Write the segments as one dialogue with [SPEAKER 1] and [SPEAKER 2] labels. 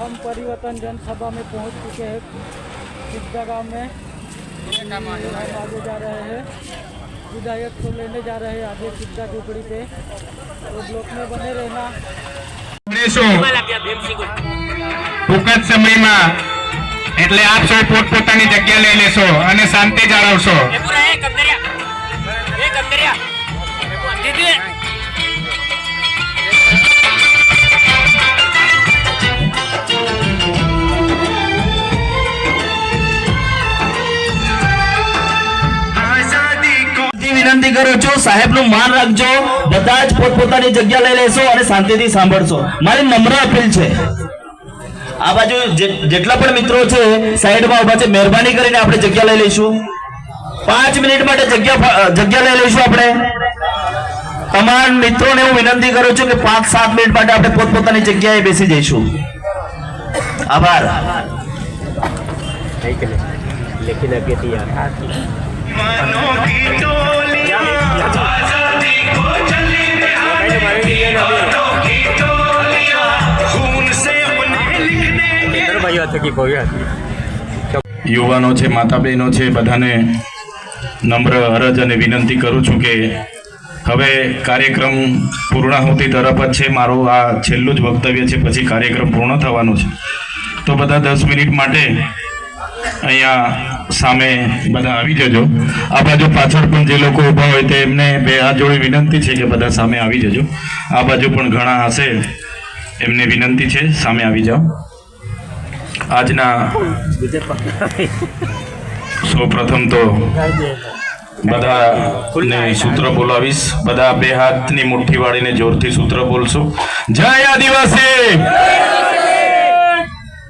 [SPEAKER 1] हम परिवर्तन जनसभा में पहुंच चुके हैं सिद्धा गाँव में। हम आगे जा रहे हैं, विधायक को लेने जा रहे हैं आगे सिद्धा झोपड़ी पे। तो ब्लॉक में बने रहना।
[SPEAKER 2] टूंक ज समयमां એટલે આપ સૌ પોતપોતાની જગ્યા લઈ લેશો અને શાંતિ જાળવશો।
[SPEAKER 3] વિનંતી કરું છું, સાહેબનું માન રાખજો, બધા જ પોતપોતાની જગ્યા લઈ લેશો અને શાંતિથી સાંભળશો। મારી નમ્ર અપીલ છે, આ બાજુ જેટલા પણ મિત્રો છે સાઈડમાં ઉભા છે, મહેરબાની કરીને આપણે જગ્યા લઈ લઈશું। 5 મિનિટ માટે જગ્યા લઈ લઈશું આપણે। તમામ મિત્રોને હું વિનંતી કરું છું કે 5-7 મિનિટ માટે આપણે પોતપોતાની જગ્યાએ બેસી જઈશું। આભાર।
[SPEAKER 2] યુવાનો છે, માતા બહેનો છે, બધાને નમ્ર અરજ અને વિનંતી કરું છું કે હવે કાર્યક્રમ પૂર્ણાહુતિ તરફ જ છે। મારું આ છેલ્લું જ વક્તવ્ય છે, પછી કાર્યક્રમ પૂર્ણ થવાનો છે। તો બધા 10 મિનિટ માટે અહીંયા સામે બધા આવી જજો। આ બાજુ પાછળ પણ જે લોકો ઊભા હોય તેમને બે હાથ જોડી વિનંતી છે કે બધા સામે આવી જજો। આ બાજુ પણ ઘણા હશે, એમને વિનંતી છે સામે આવી જાઓ। આજના સૌપ્રથમ તો બધાને સૂત્ર બોલાવીશ। બધા બે હાથની મુઠ્ઠી વાળીને જોરથી સૂત્ર બોલશો। જય આદિવાસી।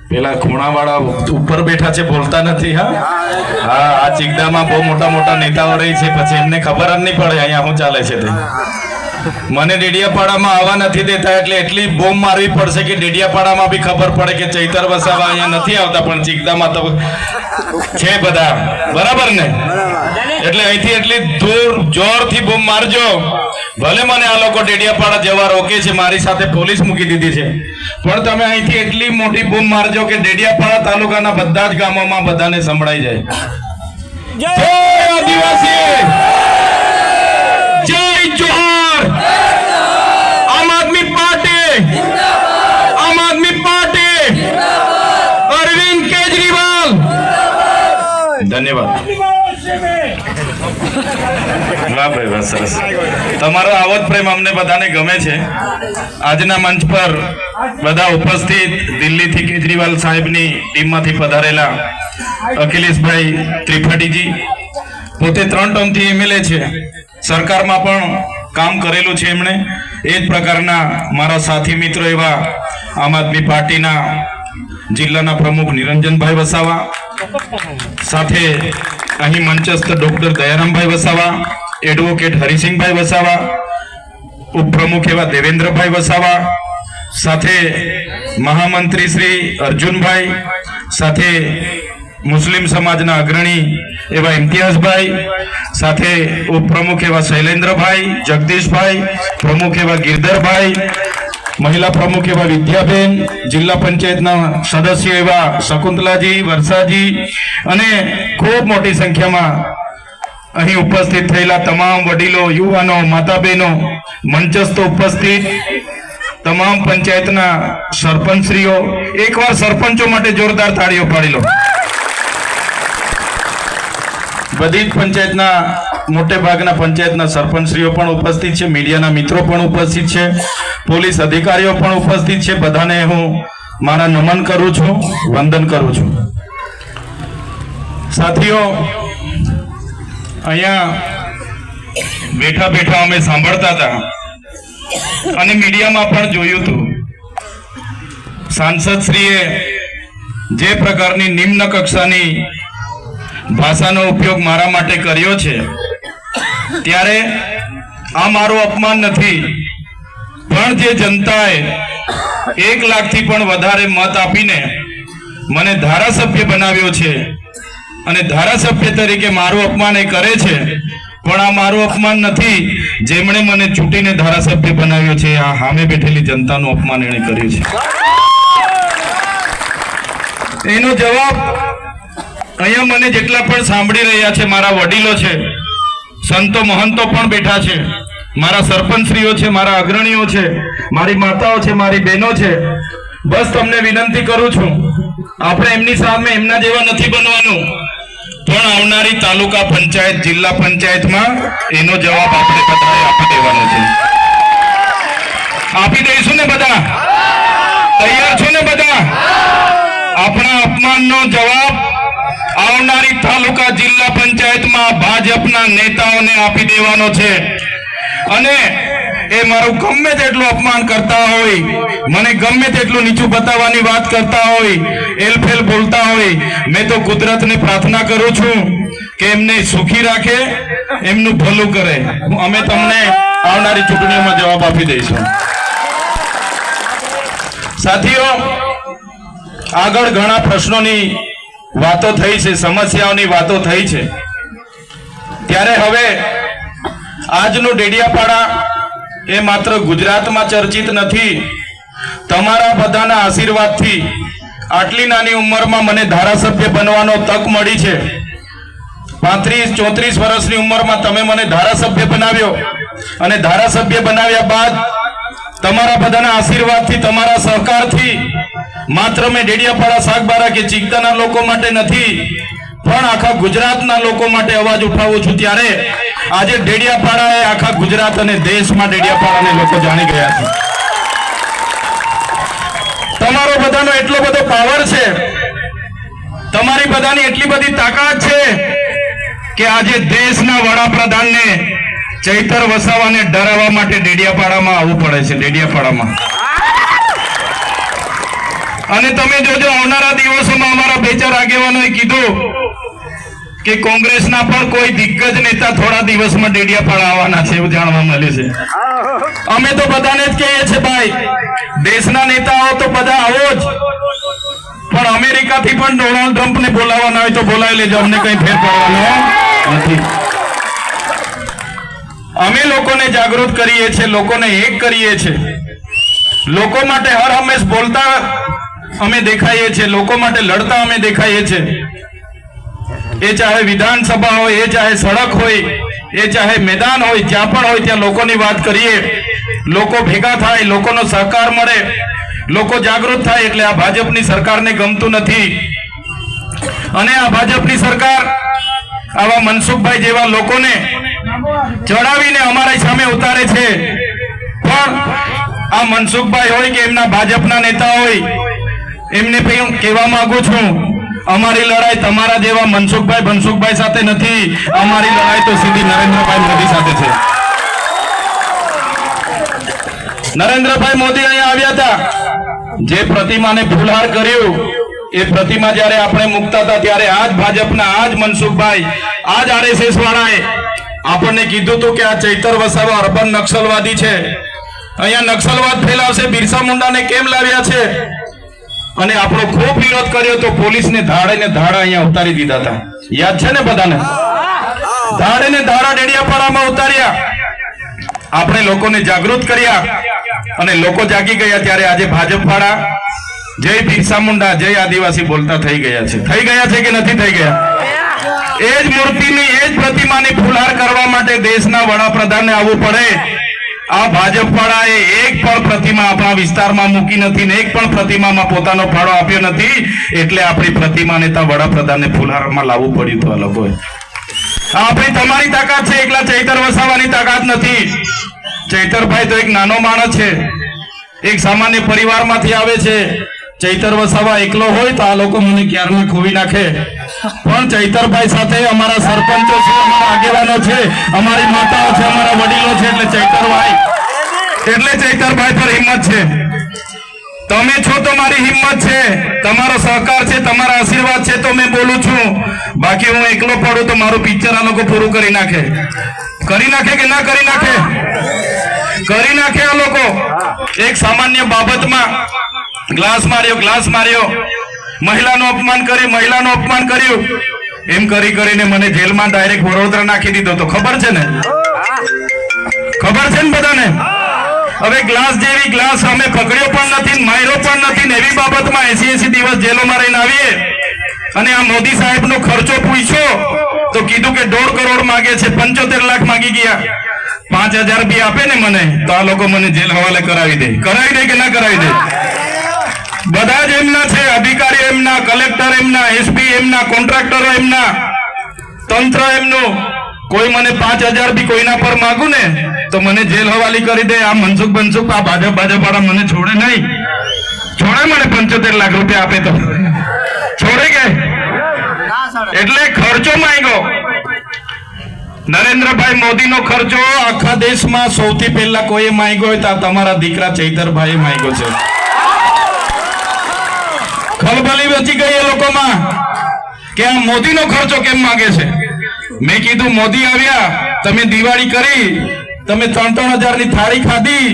[SPEAKER 2] પેલા ખૂણાવાળા ઉપર બેઠા છે, બોલતા નથી। હા, આ ચીકદામાં બહુ મોટા મોટા નેતાઓ રહી છે, પછી એમને ખબર જ નહીં પડે અહીંયા શું ચાલે છે તે। મને ડેડિયાપાડામાં આવવા નથી દેતા, એટલે એટલી બોમ્બ મારવી પડશે કે ડેડિયાપાડામાં બી ખબર પડે કે ચૈતર વસાવા અહીંયા નથી આવતા, પણ ચીકદામાં તો છે બધા, બરાબર ને? એટલે અહીંથી એટલી દૂર જોરથી બોમ્બ મારજો। ભલે મને આ લોકો ડેડિયાપાડા જવા રોકે છે, મારી સાથે પોલીસ મૂકી દીધી છે, પણ તમે અહીંથી એટલી મોટી બોમ્બ મારજો કે ડેડિયાપાડા તાલુકાના બધા જ ગામોમાં બધાને સંભળાઈ જાય। જય આદિવાસી, જય જોહર, આમ આદમી પાર્ટી, આમ આદમી પાર્ટી, અરવિંદ કેજરીવાલ। ધન્યવાદ। વાહ ભાઈ વાહ, સરસ। તમારો આવો જ પ્રેમ અમને બધાને ગમે છે। આજના મંચ પર બધા ઉપસ્થિત દિલ્હીથી કેજરીવાલ સાહેબની ટીમમાંથી પધારેલા અખિલેશભાઈ ત્રિપાઠીજી, પોતે 3 ટર્મથી એમએલએ છે, સરકારમાં પણ કામ કરેલું છે એમણે। એ જ પ્રકારના મારા સાથી મિત્રો એવા આમ આદમી પાર્ટીના જિલ્લાના પ્રમુખ નિરંજનભાઈ વસાવા, સાથે અહીં મંચસ્થ ડોક્ટર દયારામભાઈ વસાવા, એડવોકેટ હરિસિંહભાઈ વસાવા, ઉપપ્રમુખ એવા દેવેન્દ્રભાઈ વસાવા, સાથે મહામંત્રી શ્રી અર્જુનભાઈ, સાથે મુસ્લિમ સમાજના અગ્રણી એવા ઇમ્તિયાઝભાઈ, સાથે ઉપપ્રમુખ એવા શૈલેન્દ્રભાઈ, જગદીશભાઈ, પ્રમુખ એવા ગિરધરભાઈ, મહિલા પ્રમુખ એવા વિદ્યાબેન, જિલ્લા પંચાયતના સદસ્ય એવા શકુંતલાજી, વર્ષાજી, અને ખૂબ મોટી સંખ્યામાં અહીં ઉપસ્થિત થયેલા તમામ વડીલો, યુવાનો, માતા બહેનો, મંચસ્થ ઉપસ્થિત તમામ પંચાયતના સરપંચશ્રીઓ, એકવાર સરપંચો માટે જોરદાર તાળીઓ પાડી લો। બધી જ પંચાયતના મોટે ભાગના પંચાયતના સરપંચશ્રીઓ પણ ઉપસ્થિત છે, મીડિયાના મિત્રો પણ ઉપસ્થિત છે, પોલીસ અધિકારીઓ પણ ઉપસ્થિત છે। બધાને હું મારા નમન કરું છું, વંદન કરું છું। સાથીઓ, અહીંયા બેઠા બેઠા અમે સાંભળતા હતા અને મીડિયામાં પણ જોયું હતું, સાંસદશ્રીએ જે પ્રકારની નિમ્ન કક્ષાની ભાષાનો ઉપયોગ મારા માટે કર્યો છે, ત્યારે આ મારું અપમાન નથી, પણ જે જનતાએ 1 લાખથી પણ વધારે મત આપીને મને ધારાસભ્ય બનાવ્યો છે અને ધારાસભ્ય તરીકે મારું અપમાન એ કરે છે, પણ આ મારું અપમાન નથી, જેમણે મને ચૂંટીને ધારાસભ્ય બનાવ્યો છે, આ સામે બેઠેલી જનતાનું અપમાન એણે કર્યું છે। એનો જવાબ અહીંયા મને જેટલા પણ સાંભળી રહ્યા છે, મારા વડીલો છે, સંતો મહંતો પણ બેઠા છે, મારા સરપંચશ્રીઓ છે, મારા અગ્રણીઓ છે, મારી માતાઓ છે, મારી બહેનો છે, બસ તમને વિનંતી કરું છું, આપણે એમની સામે એમના જેવા નથી બનવાનું, પણ આવનારી તાલુકા પંચાયત, જિલ્લા પંચાયતમાં એનો જવાબ આપણે બધાએ આપી દેવાનો છે. આપી દઈશું ને બધા? તૈયાર છો ને બધા? આપણા અપમાનનો જવાબ આવનારી તાલુકા જિલ્લા પંચાયતમાં ભાજપના નેતાઓને આપી દેવાનો છે. અને એ મારું ગમે તેટલું અપમાન કરતા હોય, મને ગમે તેટલું નીચું બતાવવાની વાત કરતા હોય, એલફેલ બોલતા હોય, મેં તો કુદરતને પ્રાર્થના કરું છું કે એમને સુખી રાખે, એમનું ભલું કરે. અમે તમને આવનારી ચૂંટણીઓમાં જવાબ આપી દઈશું. સાથીઓ, આગળ ઘણા પ્રશ્નોની વાતો થઈ છે, સમસ્યાઓની વાતો થઈ છે, ત્યારે હવે આજનું ડેડિયાપાડા એ માત્ર ગુજરાતમાં ચર્ચિત નથી. તમારા બધાના આશીર્વાદથી આટલી નાની ઉંમરમાં મને ધારાસભ્ય બનવાનો તક મળી છે. 35-34 વર્ષની ઉંમરમાં તમે મને ધારાસભ્ય બનાવ્યો, અને ધારાસભ્ય બનાવ્યા બાદ તમારા બધાના આશીર્વાદથી, તમારા સહકારથી માત્ર મેં ડેડિયાપાડા, સાગબારા કે ચિકતાના લોકો માટે નથી, પણ આખા ગુજરાતના લોકો માટે અવાજ ઉઠાવું છું. ત્યારે આજે ડેડિયાપાડા એ આખા ગુજરાત અને દેશમાં ડેડિયાપાડાને લોકો જાણી ગયા છે. તમારો બધાનો એટલો બધો પાવર છે, તમારી બધાની એટલી બધી તાકાત છે કે આજે દેશના વડાપ્રધાનને ચૈતર વસાવાને ડરાવવા માટે ડેડિયાપાડામાં આવવું પડે છે. ડેડિયાપાડામાં અને તમે જોજો, આવનારા દિવસોમાં અમારા બે ચાર આગેવાનોએ કીધું કે કોંગ્રેસના પણ કોઈ દિગ્ગજ નેતા થોડા દિવસમાં ડેડિયાપાડા આવવાના છે, એવું જાણવા મળ્યું છે. અમે તો બધાને જ કહીએ છીએ, ભાઈ દેશના નેતાઓ તો બધા આવો જ, પણ અમેરિકાથી પણ ડોનાલ્ડ ટ્રમ્પને બોલાવવાના હોય તો બોલાવી લેજો, અમને કઈ ફેર પડવાનો નથી. અમે લોકોને જાગૃત કરીએ છીએ, લોકોને એક કરીએ છીએ, લોકો માટે હર હંમેશ બોલતા અમે દેખાઈએ છીએ, લોકો માટે લડતા અમે દેખાઈએ છીએ. એ ચાહે વિધાનસભા હોય, એ ચાહે સડક હોય, એ ચાહે મેદાન હોય, જ્યાં પણ હોય ત્યાં લોકોની વાત કરીએ, લોકો ભેગા થાય, લોકોનો સહકાર મળે, લોકો જાગૃત થાય. એટલે આ ભાજપની સરકારને ગમતું નથી, અને આ ભાજપની સરકાર આવા મનસુખભાઈ જેવા લોકોને ચડાવીને અમારી સામે ઉતારે છે. પણ આ મનસુખભાઈ હોય કે એમના ભાજપના નેતા હોય, એમને કહેવા માંગુ છું, અમારી લડાઈ તમારા જેવા મનસુખભાઈ સાથે નથી, અમારી લડાઈ તો સીધી નરેન્દ્રભાઈ મોદી સાથે છે. નરેન્દ્રભાઈ મોદી અહીંયા આવ્યા હતા, જે પ્રતિમાને ફૂલહાર કર્યું, એ પ્રતિમા જ્યારે આપણે મૂકતા હતા ત્યારે આજ ભાજપના, આજ મનસુખભાઈ, આજ RSS વાળાએ આપણને કીધું હતું કે આ ચૈતર વસાવા અર્બન નક્સલવાદી છે, અહીંયા નક્સલવાદ ફેલાવશે, બિરસા મુંડાને કેમ લાવ્યા છે, અને આપણો ખૂબ વિરોધ કર્યો તો પોલીસને ધાડે ને ધાડા અહીંયા ઉતારી દીધા હતા. યાદ છે ને બધાને? ધાડે ને ધાડા ડેડિયાપાડામાં ઉતાર્યા, આપણે લોકોને જાગૃત કર્યા, અને લોકો જાગી ગયા. ત્યારે આજે ભાજપ વાળા જય બિરસા મુંડા, જય આદિવાસી બોલતા થઈ ગયા છે. થઈ ગયા છે કે નથી થઈ ગયા? એ જ મૂર્તિની, એ જ પ્રતિમાની ફૂલહાર કરવા માટે દેશના વડાપ્રધાનને આવવું પડે. આ ભાજપ વાળાએ એક પણ પ્રતિમા આપણા વિસ્તારમાં મૂકી નથી ને એક પણ પ્રતિમામાં પોતાનો ફાળો આપ્યો નથી, એટલે આપણી પ્રતિમાને ત્યાં વડાપ્રધાનને ફૂલહારમાં લાવવું પડ્યું હતું આ લોકોએ. આપણી તમારી તાકાત છે, એકલા ચૈતર વસાવાની તાકાત નથી. ચૈતરભાઈ તો એક નાનો માણસ છે, એક સામાન્ય પરિવારમાંથી આવે છે. ચૈતર વસાવા એકલો હોય તો આ લોકો મને ક્યારના ખોવી નાખે, પણ ચૈતરભાઈ સાથે અમારા સરપંચો છે, અમારા આગેવાનો છે, અમારી માતાઓ છે, અમારા વડીલો છે, એટલે ચૈતરભાઈ પર હિંમત છે. તમે છો તો મારી હિંમત છે, તમારો સહકાર છે, તમારા આશીર્વાદ છે તો મેં બોલું છું. બાકી હું એકલો પડું તો મારું પિક્ચર આ લોકો પૂરું કરી નાખે. કરી નાખે કે ના કરી નાખે? કરી નાખે આ લોકો. એક સામાન્ય બાબતમાં ગ્લાસ માર્યો, મહિલાનું અપમાન કર્યું, એમ કરીને મને જેલમાં ડાયરેક્ટ વડોદરા નાખી દીધો. તો ખબર છે ને બધાને? હવે ગ્લાસ જેવી ગ્લાસ અમે પકડ્યો પણ નથી, માર્યો પણ નથી ને એવી બાબતમાં 80 દિવસ જેલોમાં રહીને આવીએ અને આ મોદી સાહેબનો ખર્ચો પૂછ્યો તો કીધું કે 1.5 કરોડ માંગે છે, 75 લાખ માંગી ગયા. 5,000 બી આપે ને મને તો આ લોકો મને જેલ હવાલે કરાવી દે કે ના કરાવી દે? બધા જ એમના છે, અધિકારી એમના, કલેક્ટર એમના, એસપી એમના, કોન્ટ્રાક્ટરો એમના, તંત્ર એમનું. કોઈ મને 5,000 બી કોઈના પર માંગુ ને તો મને જેલ હવાલી કરી દે. આ મનસુખ આ ભાજપ વાળા મને છોડે નહીં, છોડે મને 75 લાખ રૂપિયા આપે તો છોડે કે? એટલે ખર્ચો માંગ્યો. નરેન્દ્રભાઈ મોદીનો ખર્ચો આખા દેશમાં સૌથી પહેલા કોઈએ માંગ્યો હોય તો તમારા દીકરા ચૈતરભાઈએ માંગ્યો છે. ખલબલી મચી ગઈ એ લોકોમાં કે આ મોદીનો ખર્ચો કેમ માંગે છે. મેં કીધું મોદી આવ્યા, તમે દિવાળી કરી, તમે 3,000 ની થાળી ખાધી,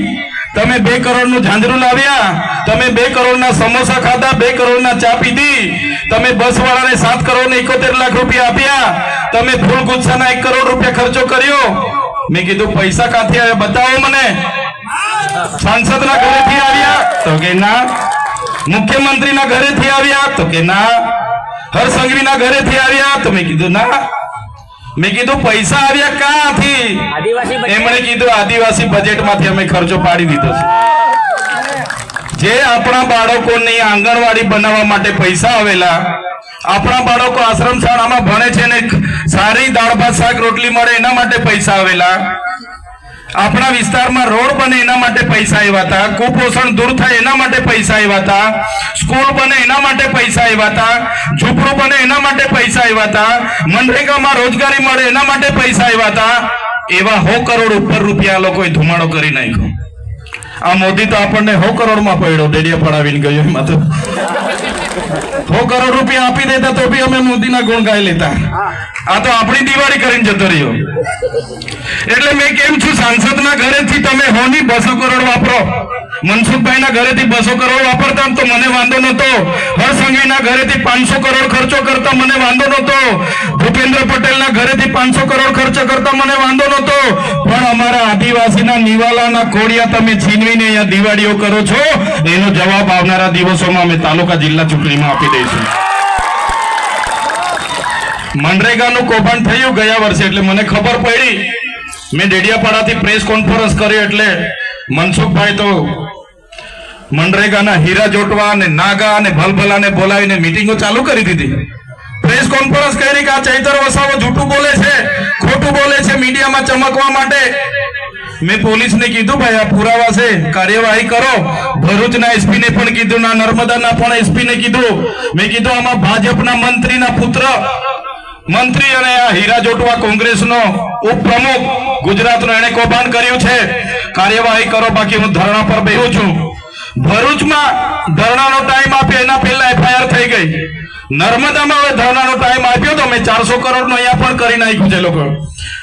[SPEAKER 2] તમે 2 કરોડનું ઝાંઝરું લાવ્યા, તમે 2 કરોડના સમોસા ખાધા, 2 કરોડના ચા પીધી, તમે બસ વાળાને 7 કરોડ ને 71 લાખ રૂપિયા આપ્યા, તમે ફૂલ ગુચ્છાના 1 કરોડ રૂપિયા ખર્ચો કર્યો. મેં કીધું પૈસા ક્યાંથી આવ્યા બતાવો મને. સાંસદના ઘરેથી આવ્યા તો કે ના, મુખ્યમંત્રીના ઘરેથી આવ્યા તો કે ના, હરસંઘવીના ઘરેથી આવ્યા તો મેં કીધું ના. મેં કીધું પૈસા આવ્યા ક્યાંથી? એમણે કીધું આદિવાસી બજેટમાંથી અમે ખર્ચો પાડી દીધો છે. જે આપણા બાળકોની આંગણવાડી બનાવવા માટે પૈસા આવેલા, આપણા બાળકો આશ્રમ શાળામાં ભણે છે ને સારી દાળ ભાત શાક રોટલી મળે એના માટે પૈસા આવેલા, આપણા વિસ્તારમાં રોડ બને એના માટે પૈસા આવ્યા હતા, કુપોષણ દૂર થાય એના માટે પૈસા આવ્યા હતા, સ્કૂલ બને એના માટે પૈસા આવ્યા હતા, ઝૂંપડું બને એના માટે પૈસા આવ્યા હતા, મનરેગામાં રોજગારી મળે એના માટે પૈસા આવ્યા હતા. એવા 100 કરોડ ઉપર રૂપિયા લોકોએ ધુમાડો કરી નાખ્યો. આ મોદી તો આપણને 100 કરોડમાં પડ્યો, ડેડિયા પડાવીને ગયો. એમાં તો 100 કરોડ રૂપિયા આપી દેતા તો બી અમે મોદીના ગુણ ગાઈ લેતા. આ તો આપણી દિવાળી કરીને જતો રહ્યો. એટલે મેં કેમ છું, સાંસદના ઘરેથી તમે 200 કરોડ વાપરો, મનસુખભાઈના ઘરેથી 200 કરોડ વાપરતા તો મને વાંધો નતો, હરસંઘવીના ઘરેથી 500 કરોડ ખર્ચો કરતા મને વાંધો નતો, ભૂપેન્દ્ર પટેલના ઘરેથી 500 કરોડ ખર્ચો કરતા મને વાંધો નતો. પણ અમારા આદિવાસીના નિવાલાના કોડિયા તમે છીનવીને અહીંયા દિવાળીઓ કરો છો, એનો જવાબ આવનારા દિવસોમાં અમે તાલુકા જિલ્લા ચૂંટણીમાં આપી દઈશું. મનરેગાનું કૌભાંડ થયું ગયા વર્ષે એટલે મને ખબર પડી. મેં ડેડિયાપાડાથી પ્રેસ કોન્ફરન્સ કરી એટલે મનસુખભાઈ તો મનરેગાના હીરા જોટવા અને નાગા અને ભલભલાને બોલાવીને મીટિંગો ચાલુ કરી દીધી. પ્રેસ કોન્ફરન્સ કરી કે આ ચૈતર વસાવો જૂઠું બોલે છે, ખોટું બોલે છે મીડિયામાં ચમકવા માટે. મેં પોલીસને કીધું ભાઈ આ પુરાવા છે, કાર્યવાહી કરો. ભરૂચના એસપી ને પણ કીધું, ના નર્મદાના પણ એસપી ને કીધું. મેં કીધું આમાં ભાજપના મંત્રીના પુત્ર મંત્રી અને આ હીરા જોટવા કોંગ્રેસનો ઉપપ્રમુખ ગુજરાતનો એને કૌભાંડ કર્યું છે, કાર્યવાહી કરો, બાકી હું ધરણા પર બેહું છું. ભરૂચમાં ધરણાનો ટાઈમ આપ્યો એના પહેલા એફઆઈઆર થઈ ગઈ. નર્મદામાં હવે ધરણાનો ટાઈમ આપ્યો તો મેં 400 કરોડનો અહીંયા પણ કરી નાખ્યું છે લોકો.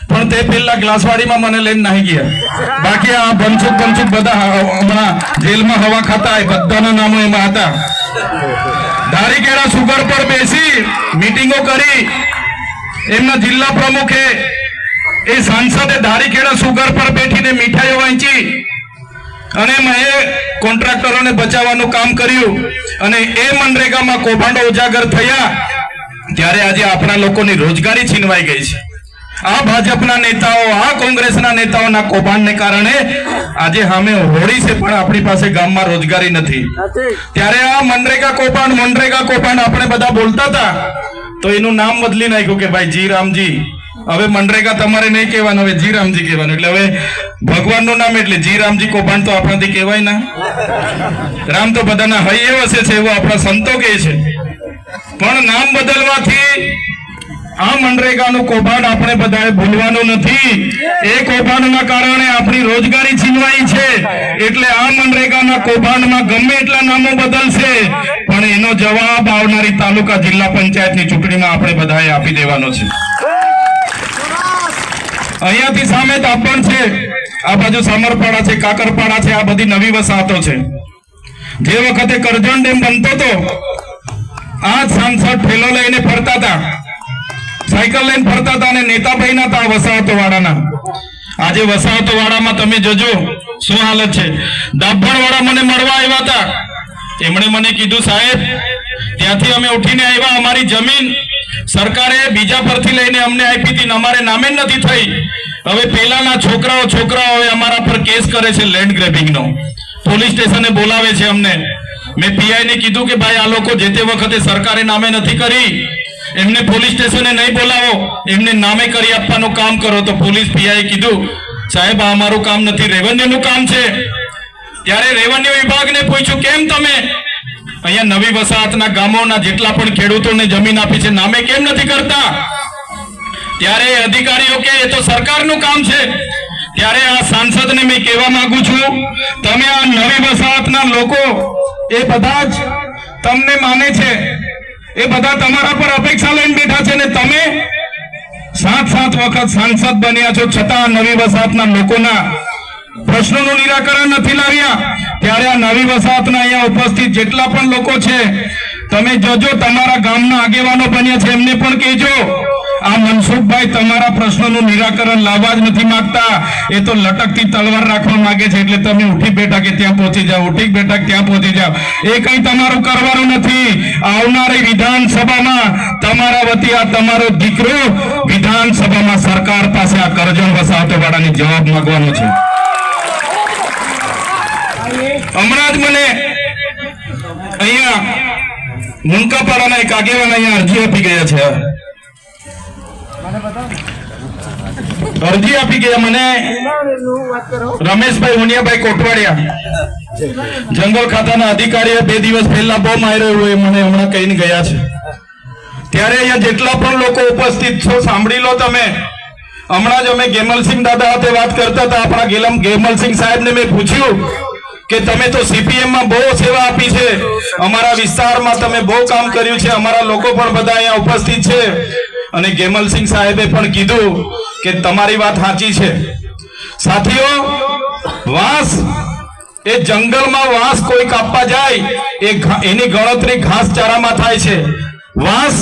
[SPEAKER 2] પણ તે પહેલા ગ્લાસવાડીમાં મને લઈને નાહી ગયા. બાકી આ બનસુખ બધા હમણાં જેલમાં હવા ખાતા બધાના નામો એમાં હતા. ધારીકેડા સુગર પર બેસી મીટિંગો કરી. એમના જિલ્લા પ્રમુખે એ સાંસદે ધારીકેડા સુગર પર બેઠીને મીઠાઈઓ વહેંચી અને મેં કોન્ટ્રાક્ટરોને બચાવવાનું કામ કર્યું. અને એ મનરેગામાં કૌભાંડો ઉજાગર થયા ત્યારે આજે આપણા લોકોની રોજગારી છીનવાઈ ગઈ છે. આ ભાજપના નેતાઓ, આ કોંગ્રેસના નેતાઓના કૌભાંડને કારણે આજે સામે હોળી છે પણ આપણી પાસે ગામમાં રોજગારી નથી. ત્યારે આ મનરેગા કૌભાંડ આપણે બધા બોલતા હતા તો એનું નામ બદલી નાખ્યું કે ભાઈ જી રામજી. હવે મનરેગા તમારે નહીં કહેવાનું, હવે જી રામજી કહેવાનું. એટલે હવે ભગવાનનું નામ એટલે જી રામજી કૌભાંડ તો આપણાથી કહેવાય ના. રામ તો બધાના હૈયે વસે છે એવું આપણા સંતો કહે છે. પણ નામ બદલવાથી આ મનરેગાનું કૌભાંડ આપણે બધાએ ભૂલવાનું નથી. એ કૌભાંડના કારણે આપણી રોજગારી છીનવાઈ છે. એટલે આ મનરેગાના કૌભાંડમાં ગમે એટલા નામો બદલશે પણ એનો જવાબ આવનારી તાલુકા જિલ્લા પંચાયતની ચૂંટણીમાં આપણે બધાએ આપી દેવાનો છે. અહીંયાથી સામે તાપણ છે, આ બાજુ સામરપાડા છે, કાકરપાડા છે, આ બધી નવી વસાહતો છે. જે વખતે કરજણ ડેમ બનતો હતો આ સાંસદ ઠેલો લઈને ફરતા હતા, સાયકલ લઈને ફરતા હતા અને નેતાભાઈના હતા વસાહતો વાળાના. આજે વસાહતવાડામાં તમે જોજો શું હાલત છે. દાભણવાળા મને મળવા આવ્યા હતા. એમણે મને કીધું સાહેબ ત્યાંથી અમે ઉઠીને આવ્યા, અમારી જમીન સરકારે બીજા પરથી લઈને અમને આપી હતી, અમારે નામે નથી થઈ. હવે પેલાના છોકરાઓ અમારા પર કેસ કરે છે લેન્ડ ગ્રેબિંગનો. પોલીસ સ્ટેશને બોલાવે છે અમને. મેં પીઆઈ ને કીધું કે ભાઈ આ લોકો જે તે વખતે સરકારે નામે નથી કરી, એમને પોલીસ સ્ટેશને નહીં બોલાવો, એમને નામે કરી આપવાનું કામ કરો. તો પોલીસ પીઆઈ કીધું સાહેબ આ અમારું કામ નથી, રેવન્યુનું કામ છે. ત્યારે રેવન્યુ વિભાગને પૂછ્યું કેમ તમે અહીંયા નવી વસાહતના ગામોના જેટલા પણ ખેડૂતોને જમીન આપી છે નામે કેમ નથી કરતા? ત્યારે અધિકારીઓ કે એ તો સરકારનું કામ છે. ત્યારે આ સાંસદને મેં કહેવા માંગુ છું, તમે આ નવી વસાહતના લોકો એ બધા જ તમને માને છે, એ બધા તમારા પર અપેક્ષા લઈને બેઠા છે ને તમે 7 વખત સાંસદ બન્યા છો છતાં નવી વસાહતના લોકોના પ્રશ્નોનું નિરાકરણ નથી લાવ્યા. ત્યારે આ નવી વસાહતના અહીંયા ઉપસ્થિત જેટલા પણ લોકો છે તમે જોજો, તમારા ગામના આગેવાનો બન્યા છે એમને પણ કહેજો આ મનસુખભાઈ તમારા પ્રશ્નોનું નિરાકરણ લાવવા જ નથી માંગતા, એ તો લટકતી તલવાર રાખવા માંગે છે. એટલે તમે ઉઠી બેઠા કે ત્યાં પહોંચી જાઓ, ઉઠી બેઠા કે ત્યાં પહોંચી જાઓ, એ કઈ તમારું કરવાનું નથી. આવનારી વિધાનસભામાં તમારા વતી આ તમારો દીકરો વિધાનસભામાં સરકાર પાસે આ કરજણ વસાહતવાડાની જવાબ માંગવાનો છે. હમણાં જ મને અહીંયા મુનકાપાડાના એક આગેવાન અહીંયા અરજી આપી ગયા છે. અરજી આપી ગયા મને રમેશભાઈ હુનિયાભાઈ કોટવાડિયા, જંગલ ખાતાના અધિકારીએ 2 દિવસ પહેલા બહુ માર્યો હોય મને હમણાં કહીને ગયા છે. ત્યારે અહીંયા જેટલા પણ લોકો ઉપસ્થિત છો સાંભળી લો તમે. હમણાં જ અમે ગેમલસિંહ દાદા સાથે વાત કરતા હતા. આપણા ગેમલસિંહ સાહેબને મેં પૂછ્યું કે તમે તો સીપીએમ માં બહુ સેવા આપી છે, અમારા વિસ્તારમાં તમે બહુ કામ કર્યું છે, અમારા લોકો પણ બધા અહીંયા ઉપસ્થિત છે. અને ગેમલસિંહ સાહેબે પણ કીધું કે તમારી વાત સાચી છે. સાથીઓ, વાંસ એ જંગલમાં વાંસ કોઈ કાપવા જાય એની ગણતરી ઘાસચારામાં થાય છે. વાંસ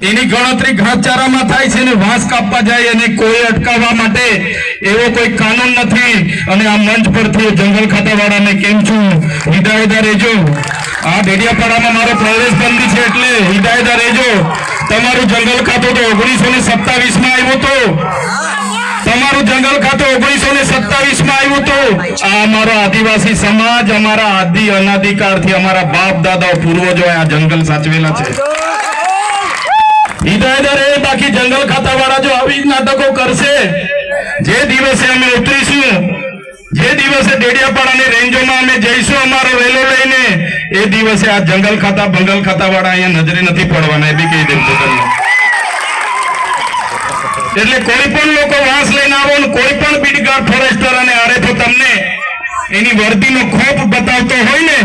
[SPEAKER 2] એની ગણતરી ઘાસચારામાં થાય છે ને વાંસ કાપવા જાય એને કોઈ અટકાવવા માટે એવો કોઈ કાનૂન નથી. અને આ મંચ પરથી જંગલ ખાતાવાળાને કેમ છું હિદાયતદાર રહેજો. આ ડેડિયાપાડામાં મારો પ્રવેશ બંધી છે એટલે હિદાયતદાર રહેજો. તમારું જંગલ ખાતું તો 1927 માં આવ્યું હતું. તમારું જંગલ ખાતું 1927 માં આવ્યું હતું. આ અમારો આદિવાસી સમાજ અમારા આદિ અનાદિકાળથી અમારા બાપ દાદાઓ પૂર્વજો આ જંગલ સાચવેલા છે. હિદાયતદાર એ બાકી જંગલ ખાતાવાળા જો આવી જ નાટકો કરશે, જે દિવસે અમે ઉતરીશું, જે દિવસે ડેડિયાપાડાની રેન્જોમાં અમે જઈશું અમારો વેલો લઈને, એ દિવસે આ જંગલ ખાતા બંગલ ખાતાવાળા અહીંયા નજરે નથી પડવાના, એ બી કહી દઉં છું તમને. એટલે કોઈ પણ લોકો વાંસ લઈને આવો ને કોઈ પણ બીડગાર્ડ ફોરેસ્ટર અને આરએફઓ તમને એની વર્દીનો ખોફ બતાવતો હોય ને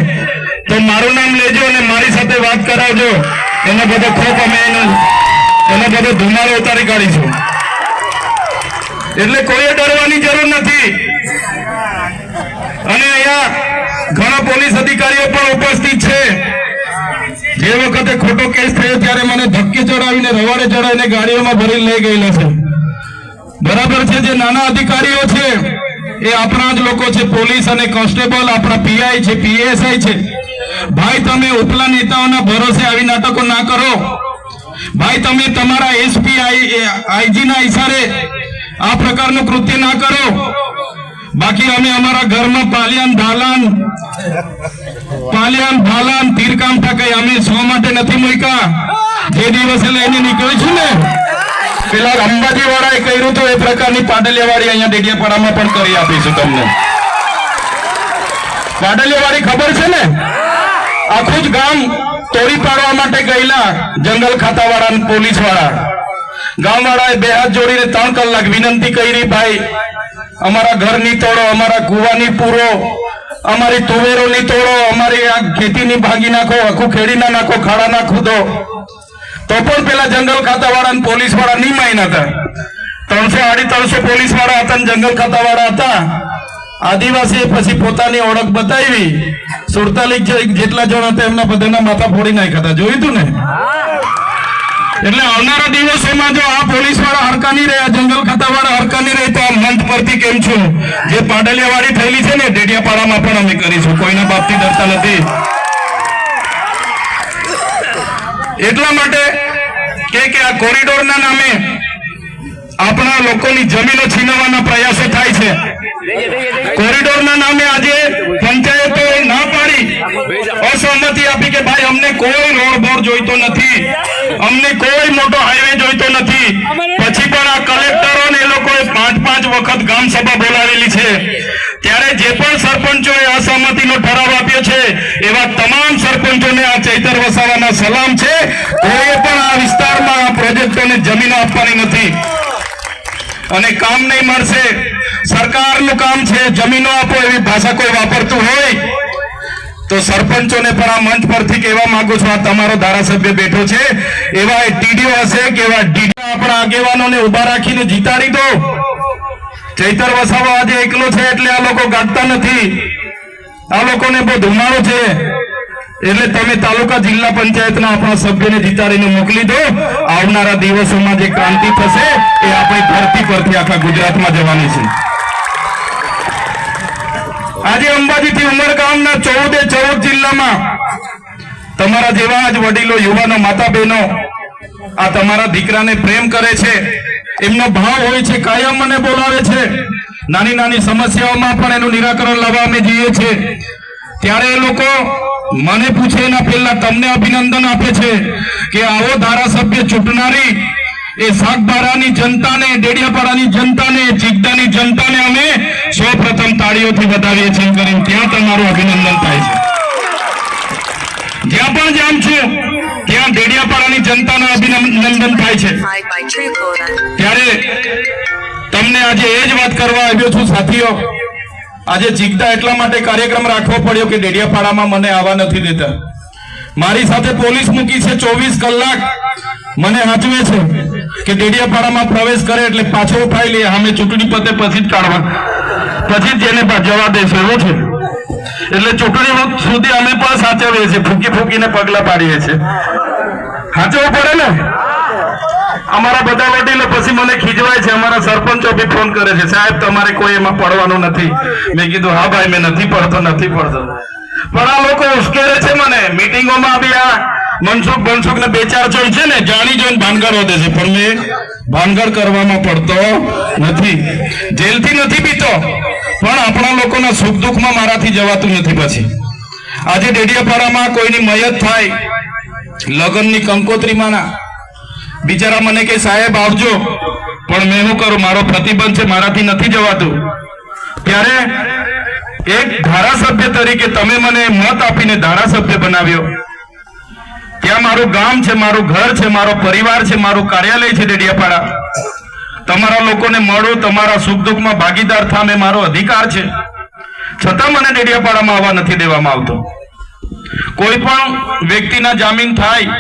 [SPEAKER 2] તો મારું નામ લેજો અને મારી સાથે વાત કરાવજો. એનો બધો ખોફ અમે એનો બધો ધુમાડો ઉતારી કાઢીશું. એટલે કોઈએ ડરવાની જરૂર નથી. અને અહીંયા ઘણા પોલીસ અધિકારીઓ પણ ઉપસ્થિત છે. જે વખતે ખોટો કેસ થયો ત્યારે મને ધક્કે ચડાવીને રવાડે ચડાવીને ગાડીઓમાં ભરી લઈ ગયેલા છે. બરાબર છે, જે નાના અધિકારીઓ છે એ આપણા જ લોકો છે, પોલીસ અને કોન્સ્ટેબલ, આપણા પીઆઈ છે, પીએસઆઈ છે. ભાઈ તમે ઉપલા નેતાઓના ભરોસે આવી નાટકો ના કરો. ભાઈ તમે તમારા એસપી આઈજી ના ઈશારે આ પ્રકારનું કૃત્ય ના કરો. બાકી અમે અમારા ઘરમાં પાલિયાન ભાલાન તીરકામઠા કઈ અમે શો માટે નથી મૂક્યા. જે દિવસે લઈને નીકળીશું ને પેલા અંબાજી વાળાએ કર્યું તો એ પ્રકારની પાટલિયાવાડી અહીંયા ડેડિયાપાડામાં પણ કરી આપીશું તમને. પાટલિયાવાડી ખબર છે ને, આખું જ ગામ તોડી પાડવા માટે ગયેલા જંગલ ખાતાવાળા પોલીસ વાળા. ગામવાળાએ 2 હાથ જોડીને 3 કલાક વિનંતી કરી, ભાઈ અમારા ઘર ની તોડો, અમારા કુવાની પૂરો, અમારી તુવેરો ની તોડો, અમારી આ ખેતી ની ભાગી નાખો, આખું ખેડી ના નાખો, ખાડા ના ખોદો. તો પણ પેલા જંગલ ખાતાવાળા પોલીસ વાળા નહીં માન્યા હતા. 300-350 પોલીસ વાળા હતા, જંગલ ખાતાવાળા હતા. આદિવાસી પછી પોતાની ઓળખ બતાવી, 47 જેટલા જણ હતા એમના બધાના માથા ફોડી નાખ્યા હતા. જોયું તું ને? એટલે આવનારા દિવસોમાં જો આ પોલીસ વાળા હરકા નહીં રહે, જંગલ ખાતા વાળા હરકા નહીં રહે, તો આ મંચ પરથી કેમ છું જે પાડલિયાવાળી થયેલી છે ને ડેડિયાપાડામાં પણ અમે કરીશું, કોઈના બાપથી ડરતા નથી. એટલા માટે કે આ કોરિડોરના નામે આપણા લોકોની જમીનો છીનવવાના પ્રયાસો થાય છે. કોરિડોરના નામે આજે પંચાયતો ના પાડી, અસહમતિ આપી કે ભાઈ અમને કોઈ રોડ બોર્ડ જોઈતો નથી, અમને કોઈ મોટો હાઈવે જોઈતો નથી. પછી પણ આ કલેક્ટરો ને એ લોકોએ 5-5 વખત ગામ સભા બોલાવેલી છે. ત્યારે જે પણ સરપંચોએ અસહમતિનો ઠરાવ આપ્યો છે એવા તમામ સરપંચોને આ ચૈતર વસાવાના સલામ છે. કોઈએ પણ આ વિસ્તારમાં આ પ્રોજેક્ટોને જમીનો આપવાની નથી અને કામ નહીં મળશે. સરકારનું કામ છે જમીનો આપો, એવી ભાષા કોઈ વાપરતું હોય તો સરપંચોને પણ આ મંચ પરથી કહેવા માંગુ છું, આ તમારો ધારાસભ્ય બેઠો છે, એવા ટીડીઓ હશે કે એવા ડીડીઓ આપણા આગેવાનોને ઉભા રાખીને જીતાડી દો. ચૈતર વસાવા આજે એકલો છે એટલે આ લોકો ગાંઠતા નથી, આ લોકોને બહુ ધુમાડો છે. એટલે તમે તાલુકા જિલ્લા પંચાયતના આપણા સભ્યને જીતાડીને મોકલી દો. આવનારા દિવસોમાં જે ક્રાંતિ થશે એ આપણી ધરતી પરથી આખા ગુજરાતમાં જવાની છે. આજે અંબાજીથી ઉમરગામના 14 જિલ્લામાં તમારા જેવા જ વડીલો, યુવાનો, માતા બહેનો આ તમારા દીકરાને પ્રેમ કરે છે, એમનો ભાવ હોય છે, કાયમ મને બોલાવે છે. નાની નાની સમસ્યાઓમાં પણ એનું નિરાકરણ લાવવા અમે જઈએ છીએ. ત્યારે એ લોકો મને પૂછે એના પહેલા તમને અભિનંદન આપે છે કે આવો ધારાસભ્ય ચૂંટનારી એ સાગબારાની જનતાને, ડેડિયાપાડાની જનતાને, ચીગદાની જનતાને અમે સૌપ્રથમ તાળીઓથી વધાવીએ છીએ કરીને ત્યાં તમારું અભિનંદન થાય છે. જ્યાં પણ જામ છું ત્યાં ડેડિયાપાડાની જનતાના અભિનંદન થાય છે. ત્યારે તમને આજે એ જ વાત કરવા આવ્યો છું સાથીઓ. આજે ચીગદા એટલા માટે કાર્યક્રમ રાખવો પડ્યો કે ડેડિયાપાડામાં મને આવવા નથી દેતા. મારી સાથે પોલીસ મૂકી છે, 24 કલાક મને હાચવે છે કે ડેડિયાપાડામાં પ્રવેશ કરે એટલે પાછો ઉઠાઈ લે, અમે ચૂંટણી પતે પછી જ કાઢવા, પછી જ જેને જવા દેશે એવો છે. એટલે ચૂંટણી સુધી અમે પણ સાચવીએ છીએ, ફૂકી ફૂકીને પગલા પાડીએ છીએ. સાચવવું પડે ને. અમારા બધા વડીલો પછી મને ખીજવાય છે, અમારા સરપંચો બી ફોન કરે છે, સાહેબ તમારે કોઈ એમાં પડવાનું નથી. મેં કીધું હા ભાઈ મેં નથી પડતો. પણ આ લોકો ઉશ્કેરે છે મને. મીટિંગોમાં બી આ મનસુખ ને 2-4 ચોઈ છે ને, જાણી જોઈને ભાનગડ વધે છે, પણ મેં ભાનગડ કરવામાં પડતો નથી. જેલથી નથી પીતો, પણ આપણા લોકોના સુખ દુઃખમાં મારાથી જવાતું નથી. પછી આજે ડેડિયાપાડામાં કોઈની મયત થાય, લગ્નની કંકોત્રીમાં બિચારા મને કે સાહેબ આવજો, પણ મેં શું કરું, મારો પ્રતિબંધ છે, મારાથી નથી જવાતું. ત્યારે એક ધારાસભ્ય તરીકે તમે મને મત આપીને ધારાસભ્ય બનાવ્યો. ત્યાં મારું ગામ છે, મારું ઘર છે, મારો પરિવાર છે, મારું કાર્યાલય છે ડેડિયાપાડા. તમારા લોકોને મળું, તમારા સુખ દુઃખમાં ભાગીદાર થામે મારો અધિકાર છે. છતાં મને ડેડિયાપાડામાં આવવા નથી દેવામાં આવતો. કોઈ પણ વ્યક્તિના જામીન થાય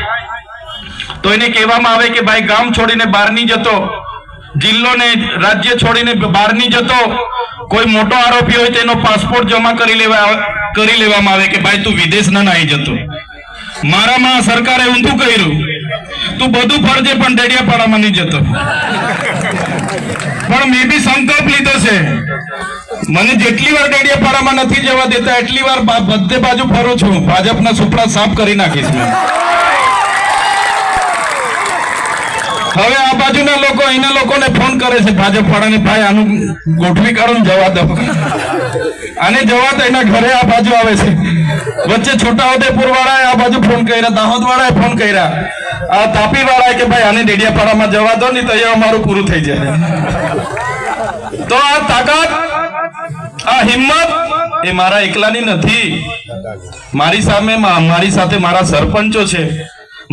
[SPEAKER 2] તો એને કહેવામાં આવે કે ભાઈ ગામ છોડીને બહાર નહીં જતો, જિલ્લો ને રાજ્ય છોડીને બહાર નહીં જતો. કોઈ મોટો આરોપી હોય તેનો પાસપોર્ટ જમા કરી લેવામાં આવે કે ભાઈ તું વિદેશ ના નહીં જતો. મારામાં સરકારે ઊંધું કર્યું, તું બધું ફરજે પણ ડેડિયાપાડામાં નહીં જતો. પણ મેં બી સંકલ્પ લીધો છે, મને જેટલી વાર ડેડિયાપાડામાં નથી જવા દેતા એટલી વાર બધે બાજુ ફરું છું. ભાજપના સુપડા સાફ કરી નાખીશ મેં. હવે આ બાજુના લોકો અહીંના લોકોને ફોન કરે છે ભાજપ વાળાને, ભાઈ આનું ગોઠવી કાઢો જવા દો, આને જવા દો. એના ઘરે આ બાજુ આવે છે. વચ્ચે છોટાઉદેપુર વાળાએ આ બાજુ ફોન કર્યા, દાહોદ વાળાએ ફોન કર્યા, આ તાપી વાળાએ કે ભાઈ આને ડેડિયાપાડામાં જવા દો, નહીં તો એ અમારું પૂરું થઈ જાય. તો આ તાકાત, આ હિંમત એ મારા એકલાની નથી. મારી સાથે મારા સરપંચો છે,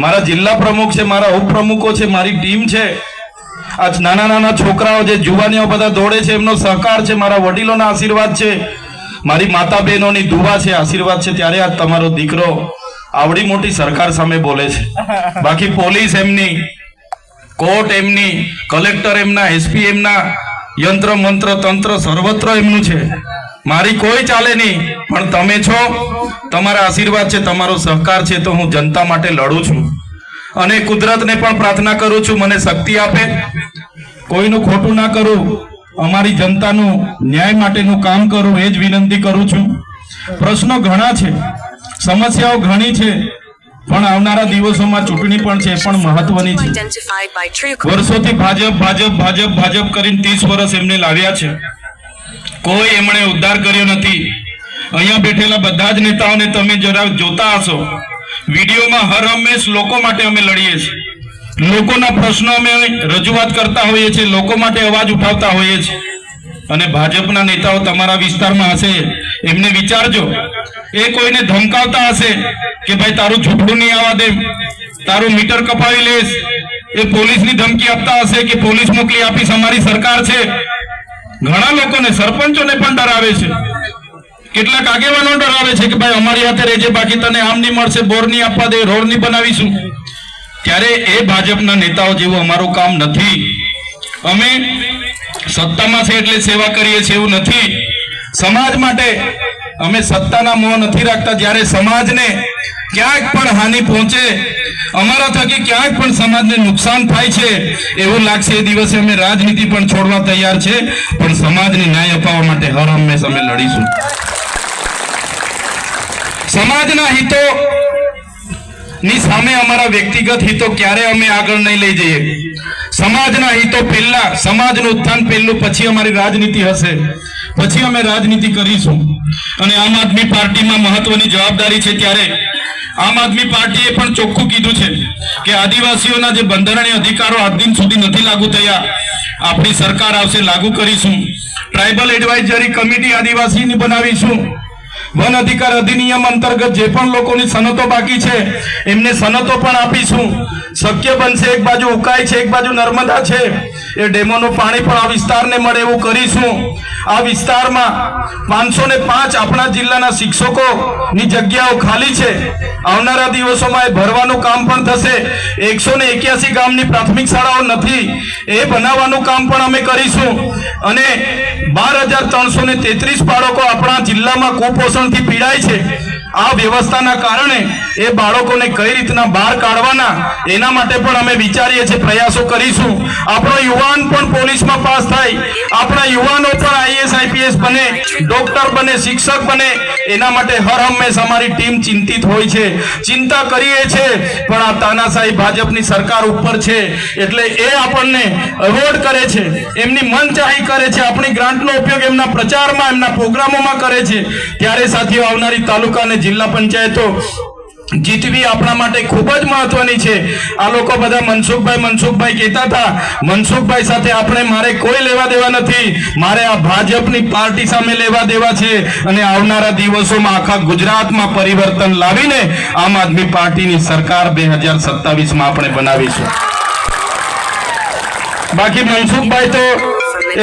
[SPEAKER 2] મારા જિલ્લા પ્રમુખ છે, મારા ઉપપ્રમુખો છે, મારી ટીમ છે. આ નાના નાના છોકરાઓ જે જુવાનીઓ બધા દોડે છે એમનો સહકાર છે, મારા વડીલોના આશીર્વાદ છે, મારી માતા બહેનોની દુઆ છે, આશીર્વાદ છે. ત્યારે આ તમારો દીકરો આવડી મોટી સરકાર સામે બોલે છે. બાકી પોલીસ એમની, કોર્ટ એમની, કલેક્ટર એમના, એસપી એમના, યંત્ર મંત્ર તંત્ર સર્વત્ર એમનું છે. મારી કોઈ ચાલે નહીં, પણ તમે છો, તમારા આશીર્વાદ છે, તમારો સહકાર છે, તો હું જનતા માટે લડું છું. અને કુદરતને પણ પ્રાર્થના કરું છું મને શક્તિ આપે, કોઈનું ખોટું ના કરું, અમારી જનતાનું ન્યાય માટેનું કામ કરું એ જ વિનંતી કરું છું. પ્રશ્નો ઘણા છે, સમસ્યાઓ ઘણી છે, પણ આવનારા દિવસોમાં ચૂંટણી પણ છે, પણ મહત્વની છે. વર્ષોથી ભાજપ કરીને 30 વર્ષ એમને લાવ્યા છે, કોઈ એમણે ઉદ્ધાર કર્યો નથી. અહીંયા બેઠેલા બધા જ નેતાઓને તમે જરા જોતા હશો, વિડીયોમાં હર હંમેશ લોકો માટે અમે લડીએ છીએ, લોકોના પ્રશ્નો અમે રજૂઆત કરતા હોઈએ છીએ, લોકો માટે અવાજ ઉઠાવતા હોઈએ છીએ. અને ભાજપના નેતાઓ તમારા વિસ્તારમાં હશે, એમને વિચારજો, એ કોઈને ધમકાવતા હશે કે ભાઈ તારું ઝૂંપડું નહીં આવવા દે, તારું મીટર કપાવી લેસ, એ પોલીસની ધમકી આપતા હશે કે પોલીસ મોકલી આપીશ, અમારી સરકાર છે. ઘણા લોકોને, સરપંચોને પણ ડરાવે છે, કેટલાક આગેવાનો ડરાવે છે કે ભાઈ અમારી હાથે રહેજે, બાકી તને આમ નહીં મળશે, બોર નહીં આપવા દે, રોડ નહીં બનાવીશું. ત્યારે એ ભાજપના નેતાઓ જેવું અમારું કામ નથી. અમે સત્તામાં છે એટલે સેવા કરીએ છીએ એવું નથી. સમાજ માટે અમે સત્તાના મોહ નથી રાખતા. જ્યારે સમાજને ક્યાંક પણ હાનિ પહોંચે, અમારા થકી ક્યાંક પણ સમાજને નુકસાન થાય છે એવું લાગશે, એ દિવસે અમે રાજનીતિ પણ છોડવા તૈયાર છે, પણ સમાજને ન્યાય અપાવવા માટે હર હંમેશ અમે લડીશું. સમાજના હિતો ની સામે અમારા વ્યક્તિગત હિતો ક્યારે અમે આગળ નહીં લઈ જઈએ. સમાજના હિતો પહેલા, સમાજનું ઉત્થાન પહેલું, પછી અમારી રાજનીતિ હશે, પછી અમે રાજનીતિ કરીશું. અને આમ આદમી પાર્ટીમાં મહત્વની જવાબદારી છે, ત્યારે આમ આદમી પાર્ટીએ પણ ચોખ્ખું કીધું છે કે આદિવાસીઓના જે બંધારણીય અધિકારો આજ દિન સુધી નથી લાગુ થયા, આપણી સરકાર આવશે લાગુ કરીશું. ટ્રાઇબલ એડવાઇઝરી કમિટી આદિવાસીની બનાવીશું. વન અધિકાર અધિનિયમ અંતર્ગત જે પણ લોકોની સનતો બાકી છે એમને સનતો પણ આપીશું. શક્ય બનશે, એક બાજુ ઉકાઈ છે, એક બાજુ નર્મદા છે, એ ડેમોનું પાણી પણ આ વિસ્તારને મળે એવું કરીશું. આ વિસ્તારમાં 505 આપણા જિલ્લાના શિક્ષકોની જગ્યાઓ ખાલી છે, આવનારા દિવસોમાં એ ભરવાનું કામ પણ થશે. 181 ગામની પ્રાથમિક શાળાઓ નથી, એ બનાવવાનું કામ પણ અમે કરીશું. અને 12,333 બાળકો આપણા જિલ્લામાં કુપોષણથી પીડાય છે. આ વ્યવસ્થાના કારણે એ બાળકોને કઈ રીતના બહાર કાઢવાના, એના માટે પણ અમે વિચારીએ છીએ, પ્રયાસો કરીશું. આપણો યુવાન પણ પોલીસમાં પાસ થાય, આપણા યુવાનો પણ IAS IPS બને, ડોક્ટર બને, શિક્ષક બને, એના માટે હર હંમેશ અમારી ટીમ ચિંતિત હોય છે, ચિંતા કરીએ છીએ. પણ આ તાનાશાહી ભાજપની સરકાર ઉપર છે એટલે એ આપણને અવોઇડ કરે છે, એમની મનચાહી કરે છે, આપણી ગ્રાન્ટનો ઉપયોગ એમના પ્રચારમાં, એમના પ્રોગ્રામોમાં કરે છે. ત્યારે સાથીઓ, આવનારી તાલુકા અને જિલ્લા પંચાયતો જીતવી આપણા માટે ખૂબ જ મહત્વની છે. આ લોકો બધા મનસુખભાઈ કહેતા હતા, મનસુખભાઈ સાથે આપણે, મારે કોઈ લેવા દેવા નથી, મારે આ ભાજપની પાર્ટી સામે લેવા દેવા છે. અને આવનારા દિવસોમાં આખા ગુજરાતમાં પરિવર્તન લાવીને આમ આદમી પાર્ટીની સરકાર 2027માં આપણે બનાવીશું. બાકી મનસુખભાઈ તો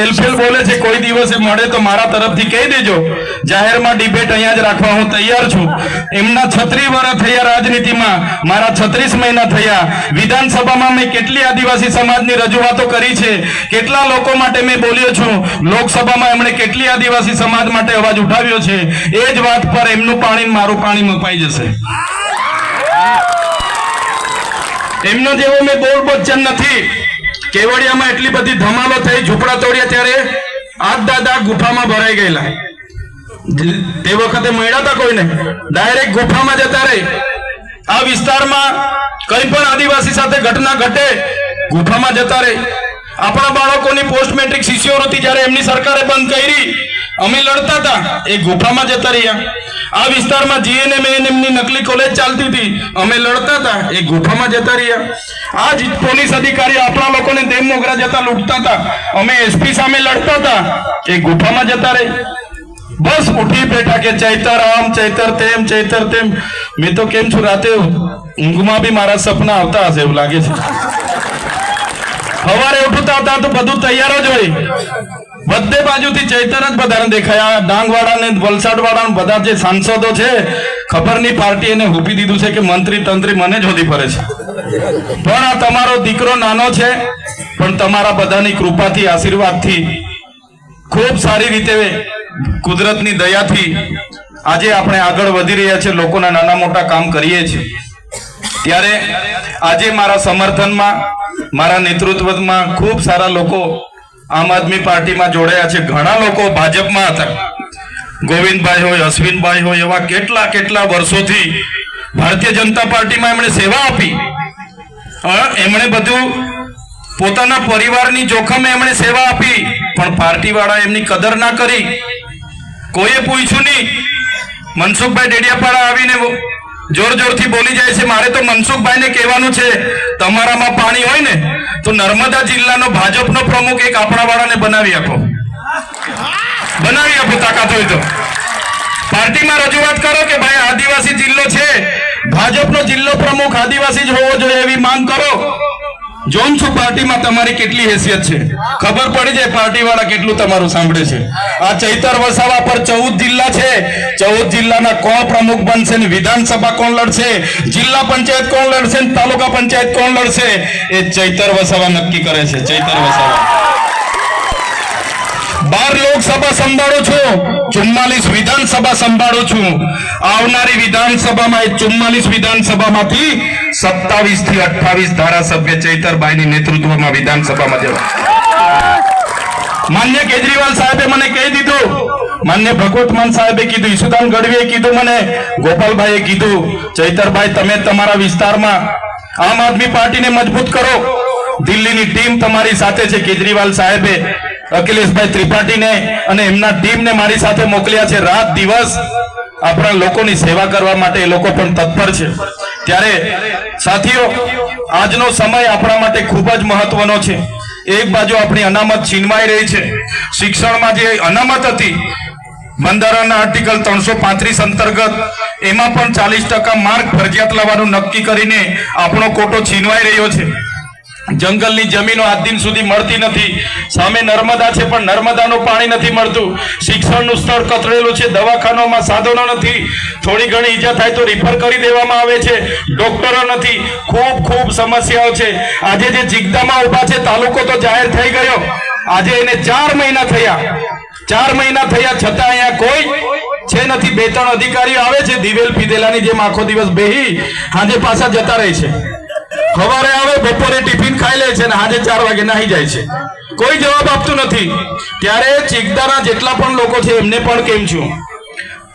[SPEAKER 2] એલફેલ બોલે છે, કોઈ દિવસે મળે તો મારા તરફથી કહી દેજો, જાહેરમાં ડિબેટ અહીંયા જ રાખવા હું તૈયાર છું. એમના 36 વર્ષ થયા રાજનીતિમાં, મારા 36 મહિના થયા. વિધાનસભામાં મેં કેટલી આદિવાસી સમાજની રજૂઆતો કરી છે, કેટલા લોકો માટે મેં બોલ્યો છું. લોકસભામાં એમણે કેટલી આદિવાસી સમાજ માટે અવાજ ઉઠાવ્યો છે. એ જ વાત પર એમનું પાણી મારું પાણી મપાઈ જશે. એમનો જેવો મેં બોલ બચ્ચન નથી. કેવડિયામાં એટલી બધી ધમાલો થઈ, ઝૂંપડા તોડ્યા, ત્યારે આજ દાદા ગુફામાં ભરાઈ ગયેલા. તે વખતે મળ્યા હતા કોઈને, ડાયરેક્ટ ગુફામાં જતા રહે. આ વિસ્તારમાં કઈ પણ આદિવાસી સાથે ઘટના ઘટે, ગુફામાં જતા રહે. આપણા બાળકોની પોસ્ટ મેટ્રિક શિષ્યવૃત્તિ જ્યારે એમની સરકારે બંધ કરી, અમે લડતા હતા, એ ગુફામાં જતા રહ્યા. આ વિસ્તારમાં GNM ની નકલી કોલેજ ચાલતી હતી, અમે લડતા હતા, એ ગુફામાં જતા રહ્યા. આ જ પોલીસ અધિકારીઓ આપણા લોકોને દેમ મોગરા જતા લૂંટતા હતા, અમે SP સામે લડતા હતા, એ ગુફામાં જતા રહે. બસ ઉઠી બેઠા કે ચૈતર આમ, ચૈતર તેમ, ચૈતર તેમ. મેં તો કેમ છું, રાતે ઊંઘમાં બી મારા સપના આવતા હશે એવું લાગે છે. સવારે ઉઠતા હતા તો બધું તૈયાર જ હોય, બધે બાજુથી ચૈતર જ બધાને દેખાયા. ડાંગવાળા ને વલસાડવાળા બધા જે સાંસદો છે, ખબર નહીં પાર્ટી એને હૂપી દીધું છે કે મંત્રી તંત્રી મને જ હોદી ફરે છે. પણ આ તમારો દીકરો નાનો છે, પણ તમારા બધાની કૃપાથી, આશીર્વાદથી, ખૂબ સારી રીતે કુદરતની દયાથી આજે આપણે આગળ વધી રહ્યા છીએ, લોકોના નાના મોટા કામ કરીએ છીએ. ત્યારે આજે મારા સમર્થનમાં મારા નેતૃત્વમાં ખૂબ સારા લોકો આમ આદમી પાર્ટીમાં જોડાયા છે. ઘણા લોકો ભાજપમાં હતા. ગોવિંદભાઈ હોય, અશ્વિનભાઈ હોય, એવા કેટલા વર્ષોથી ભારતીય જનતા પાર્ટીમાં એમણે સેવા આપી. એમણે બધું પોતાના પરિવારની જોખમે એમણે સેવા આપી, પણ પાર્ટી વાળા એમની કદર ના કરી. કોઈએ પૂછ્યું નહીં. મનસુખભાઈ ડેડિયાપાડા આવીને જોરથી બોલી જાય છે. મારે તો મનસુખભાઈને કહેવાનું છે, તમારામાં પાણી હોય ને તો નર્મદા જિલ્લાનો ભાજપનો પ્રમુખ એક આપણા વાળાને બનાવી આપો, તાકાત હોય તો પાર્ટીમાં રજૂઆત કરો કે ભાઈ આદિવાસી જિલ્લો છે, ભાજપનો જિલ્લો પ્રમુખ આદિવાસી જ હોવો જોઈએ એવી માંગ કરો. જોઉં છું પાર્ટીમાં તમારી કેટલી હેસિયત છે, ખબર પડી જાય પાર્ટી વાળા કેટલું તમારું સાંભળે છે. આ ચૈતર વસાવા પર 14 જિલ્લા છે, 14 જિલ્લાના કોણ પ્રમુખ બનશે ને વિધાનસભા કોણ લડશે, જિલ્લા પંચાયત કોણ લડશે ને તાલુકા પંચાયત કોણ લડશે, એ ચૈતર વસાવા નક્કી કરે છે. ચૈતર વસાવા 12 લોકસભા સંભાળું છું, 44 વિધાનસભા સંભાળું છું. આવનારી વિધાનસભામાં 44 વિધાનસભામાંથી 27 થી 28 ધારાસભ્ય ચૈતરભાઈની નેતૃત્વમાં વિધાનસભામાં જવા. માન્ય કેજરીવાલ સાહેબે મને કહી દીધું, માન્ય ભગવત માન સાહેબે કીધું, ઈસુદાન ગઢવીએ કીધું, મને ગોપાલભાઈએ કીધું, ચૈતરભાઈ તમે તમારા વિસ્તારમાં આમ આદમી પાર્ટીને મજબૂત કરો. દિલ્હીની ટીમ તમારી સાથે છે. કેજરીવાલ સાહેબે અખિલેશભાઈ ત્રિપાઠીને અને એમના ટીમને મારી સાથે મોકલ્યા છે. રાત દિવસ આપણા લોકોની સેવા કરવા માટે એ લોકો પણ તત્પર છે. ત્યારે સાથીઓ, આજનો સમય આપણા માટે ખૂબ જ મહત્વનો છે. એક બાજુ આપણી અનામત છીનવાઈ રહી છે. શિક્ષણમાં જે અનામત હતી બંધારણના આર્ટિકલ 335 અંતર્ગત એમાં પણ 40% માર્ક ફરજિયાત લાવવાનું નક્કી કરીને આપણો કોટો છીનવાઈ રહ્યો છે. જંગલની જમીનો આજ દિન સુધી મળતી નથી. સામે નર્મદા છે પણ નર્મદાનું પાણી નથી મળતું. શિક્ષણનું સ્તર કથળેલું છે. દવાખાનામાં સાધનો નથી. થોડી ઘણી ઈજા થાય તો રિફર કરી દેવામાં આવે છે. ડોક્ટરો નથી. ખૂબ સમસ્યાઓ છે. આજે જે જિગ્દામાં ઉભા છે તાલુકો તો જાહેર થઈ ગયો. આજે એને 4 મહિના થયા. 4 મહિના થયા છતાં અહીંયા કોઈ છે નથી. 2-3 અધિકારીઓ આવે છે દિવેલ પીધેલાની જેમ આખો દિવસ બેહી આજે પાછા જતા રહે છે. સવારે આવે, બપોરે ટિફિન ખાઈ લે છે અને આજે 4 વાગે નાહી જાય છે. કોઈ જવાબ આપતું નથી. ત્યારે ચિગદાના જેટલા પણ લોકો છે એમને પણ કેમ છું,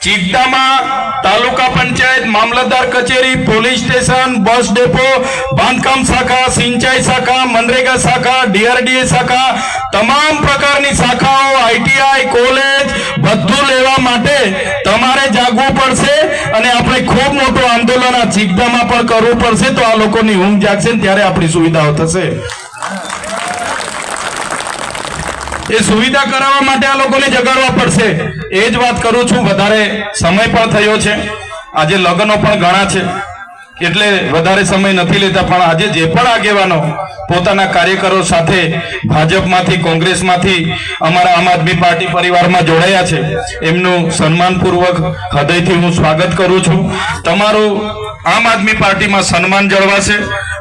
[SPEAKER 2] ચિગદામાં તાલુકા પંચાયત, મામલતદાર કચેરી, પોલીસ સ્ટેશન, બસ ડેપો, બાંધકામ શાખા, સિંચાઈ શાખા, મનરેગા શાખા, DRDA શાખા, તમામ પ્રકારની શાખાઓ, ITI કોલેજ બધું લેવા માટે તમારે જાગવું પડશે અને આપણે ખૂબ મોટું આંદોલન આ ચિગદામાં પણ કરવું પડશે. તો આ લોકોની ઊંઘ જાગશે ને ત્યારે આપણી સુવિધાઓ થશે. એ સુવિધા કરાવવા માટે આ લોકોને જગાડવા પડશે. એ જ વાત કરું છું. વધારે સમય પણ થયો છે. આજે લગ્નો પણ ઘણા છે એટલે વધારે સમય નથી લેતા. પણ આજે જે પણ આગેવાનો પોતાના કાર્યકરો સાથે ભાજપમાંથી, કોંગ્રેસમાંથી અમારા આમ આદમી પાર્ટી પરિવારમાં જોડાયા છે એમનું સન્માનપૂર્વક હૃદયથી હું સ્વાગત કરું છું. તમારું આમ આદમી પાર્ટીમાં સન્માન જળવાશે.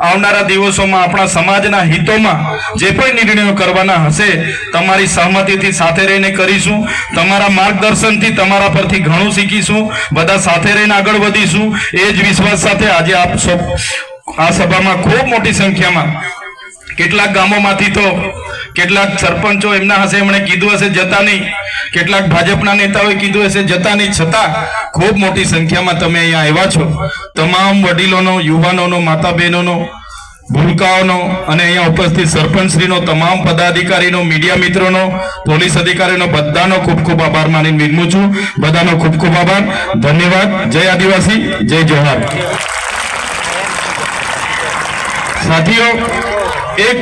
[SPEAKER 2] આવનારા દિવસોમાં આપણા સમાજના હિતોમાં જે પણ નિર્ણયો કરવાના હશે તમારી સહમતિથી સાથે રહીને કરીશું. તમારા માર્ગદર્શનથી, તમારા પરથી ઘણું શીખીશું. બધા સાથે રહીને આગળ વધીશું. એ જ વિશ્વાસ સાથે આજે આપ આ સભામાં ખૂબ મોટી સંખ્યામાં કેટલાક ગામોમાંથી તો કેટલાક સરપંચો એમના હશે, એમણે કીધું હશે જતા નહીં, કેટલાક ભાજપના નેતાઓએ કીધું હશે જતા નહીં, છતાં ખૂબ મોટી સંખ્યામાં તમે અહીંયા આવ્યા છો. તમામ વડીલોનો, યુવાનોનો, માતા બહેનોનો, ભૂલકાઓનો અને અહીંયા ઉપસ્થિત સરપંચશ્રીનો, તમામ પદાધિકારીનો, મીડિયા મિત્રોનો, પોલીસ અધિકારીનો બધાનો ખૂબ આભાર માની વિનમું છું. બધાનો ખૂબ આભાર. ધન્યવાદ. જય આદિવાસી, જય જોહાર. સાથીઓ, એક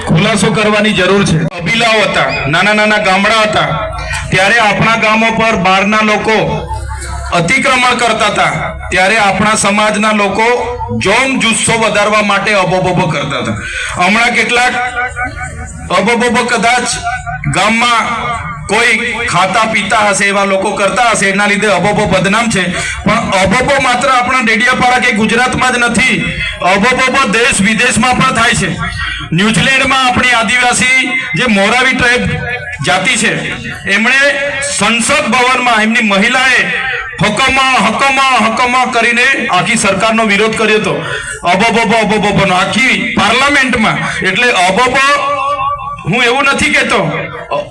[SPEAKER 2] ખુલાસો કરવાની જરૂર છે. કબીલાઓ હતા, નાના ગામડા હતા, ત્યારે આપણા ગામો પર બહારના લોકો અતિક્રમણ કરતા હતા. ત્યારે આપણા સમાજના લોકો જોમ જુસ્સો વધારવા માટે અબોબો કરતા હતા. હમણાં કેટલાક અબોબો કદાચ ગામમાં કોઈ ખાતા પીતા હશે એવા લોકો કરતા હશે, એના લીધે અબોબો બદનામ છે. પણ અબોબો માત્ર આપણા ડેડિયાપાડા કે ગુજરાતમાં જ નથી, અબોબો દેશ વિદેશમાં પણ થાય છે. ન્યુઝીલેન્ડમાં આપણી આદિવાસી જે મોરાવી ટ્રાઇબ જાતિ છે એમણે સંસદ ભવનમાં એમની મહિલાએ હકમ કરીને આખી સરકારનો વિરોધ કર્યો હતો. અબબનો આખી પાર્લામેન્ટમાં. એટલે હું એવું નથી કહેતો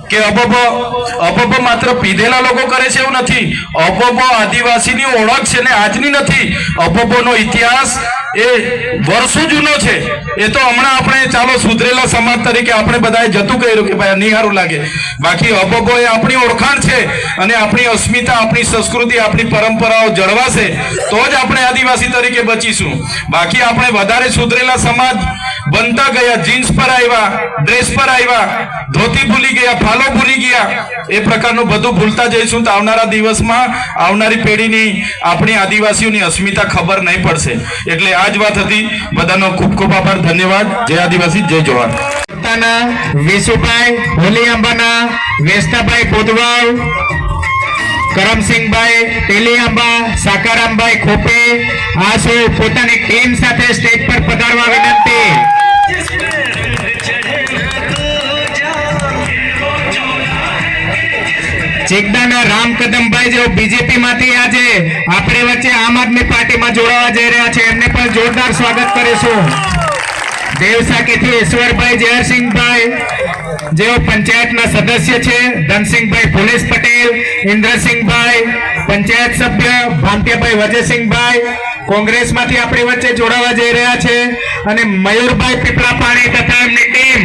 [SPEAKER 2] કે અબબ માત્ર પીધેલા લોકો કરે છે એવું નથી. અબબ આદિવાસીની ઓળખ છે ને આજની નથી. અબબોનો ઇતિહાસ એ વર્ષો જૂનો છે. એ તો હમણાં આપણે ચાલો સુધરેલા સમાજ તરીકે આપણે બધાએ જતું કર્યું કે ભાઈ નિહારું લાગે. બાકી અબબો એ આપણી ઓળખાણ છે અને આપણી અસ્મિતા, આપણી સંસ્કૃતિ, આપણી પરંપરાઓ જળવાશે તો જ આપણે આદિવાસી તરીકે બચીશું. બાકી આપણે વધારે સુધરેલા સમાજ બનતા ગયા, જીન્સ પર આવ્યા, ડ્રેસ પર આવ્યા, ધોતી ભૂલી ગયા, ફાલો ભૂલી ગયા, એ પ્રકારનું બધું ભૂલતા જઈશું તો આવનારા દિવસમાં આવનારી પેઢીની આપણી આદિવાસીઓની અસ્મિતા ખબર નહીં પડશે. એટલે આ જ વાત હતી. બધાનો ખૂબ ખૂબ આભાર, ધન્યવાદ. જય આદિવાસી, જય જવાહર.
[SPEAKER 4] વિશુભાઈ હોલીઆંબાના, વેસ્તાભાઈ પોદવાલ, કરમસિંહભાઈ તેલીઆંબા, સાકારામભાઈ ખોપે આ સૌ પોતાની ટીમ સાથે સ્ટેજ પર પધારવા વિનંતી. ચેકદાના રામ કદમભાઈ જેઓ બીજેપી માંથી આજે આપણી વચ્ચે આમ આદમી પાર્ટીમાં જોડાવા જઈ રહ્યા છે, એમને પણ જોરદાર સ્વાગત કરીશું. દેવસાકીથી ઈશ્વરભાઈ જયસિંહભાઈ જેઓ પંચાયતના સદસ્ય છે, ધનસિંહભાઈ પોલીસ પટેલ, ઇન્દ્રસિંહભાઈ પંચાયત સભ્ય, ભાંત્યાભાઈ વજયસિંહભાઈ કોંગ્રેસમાંથી આપણી વચ્ચે જોડાવા જઈ રહ્યા છે, અને મયુરભાઈ પીપળાપાણી તથા એમની ટીમ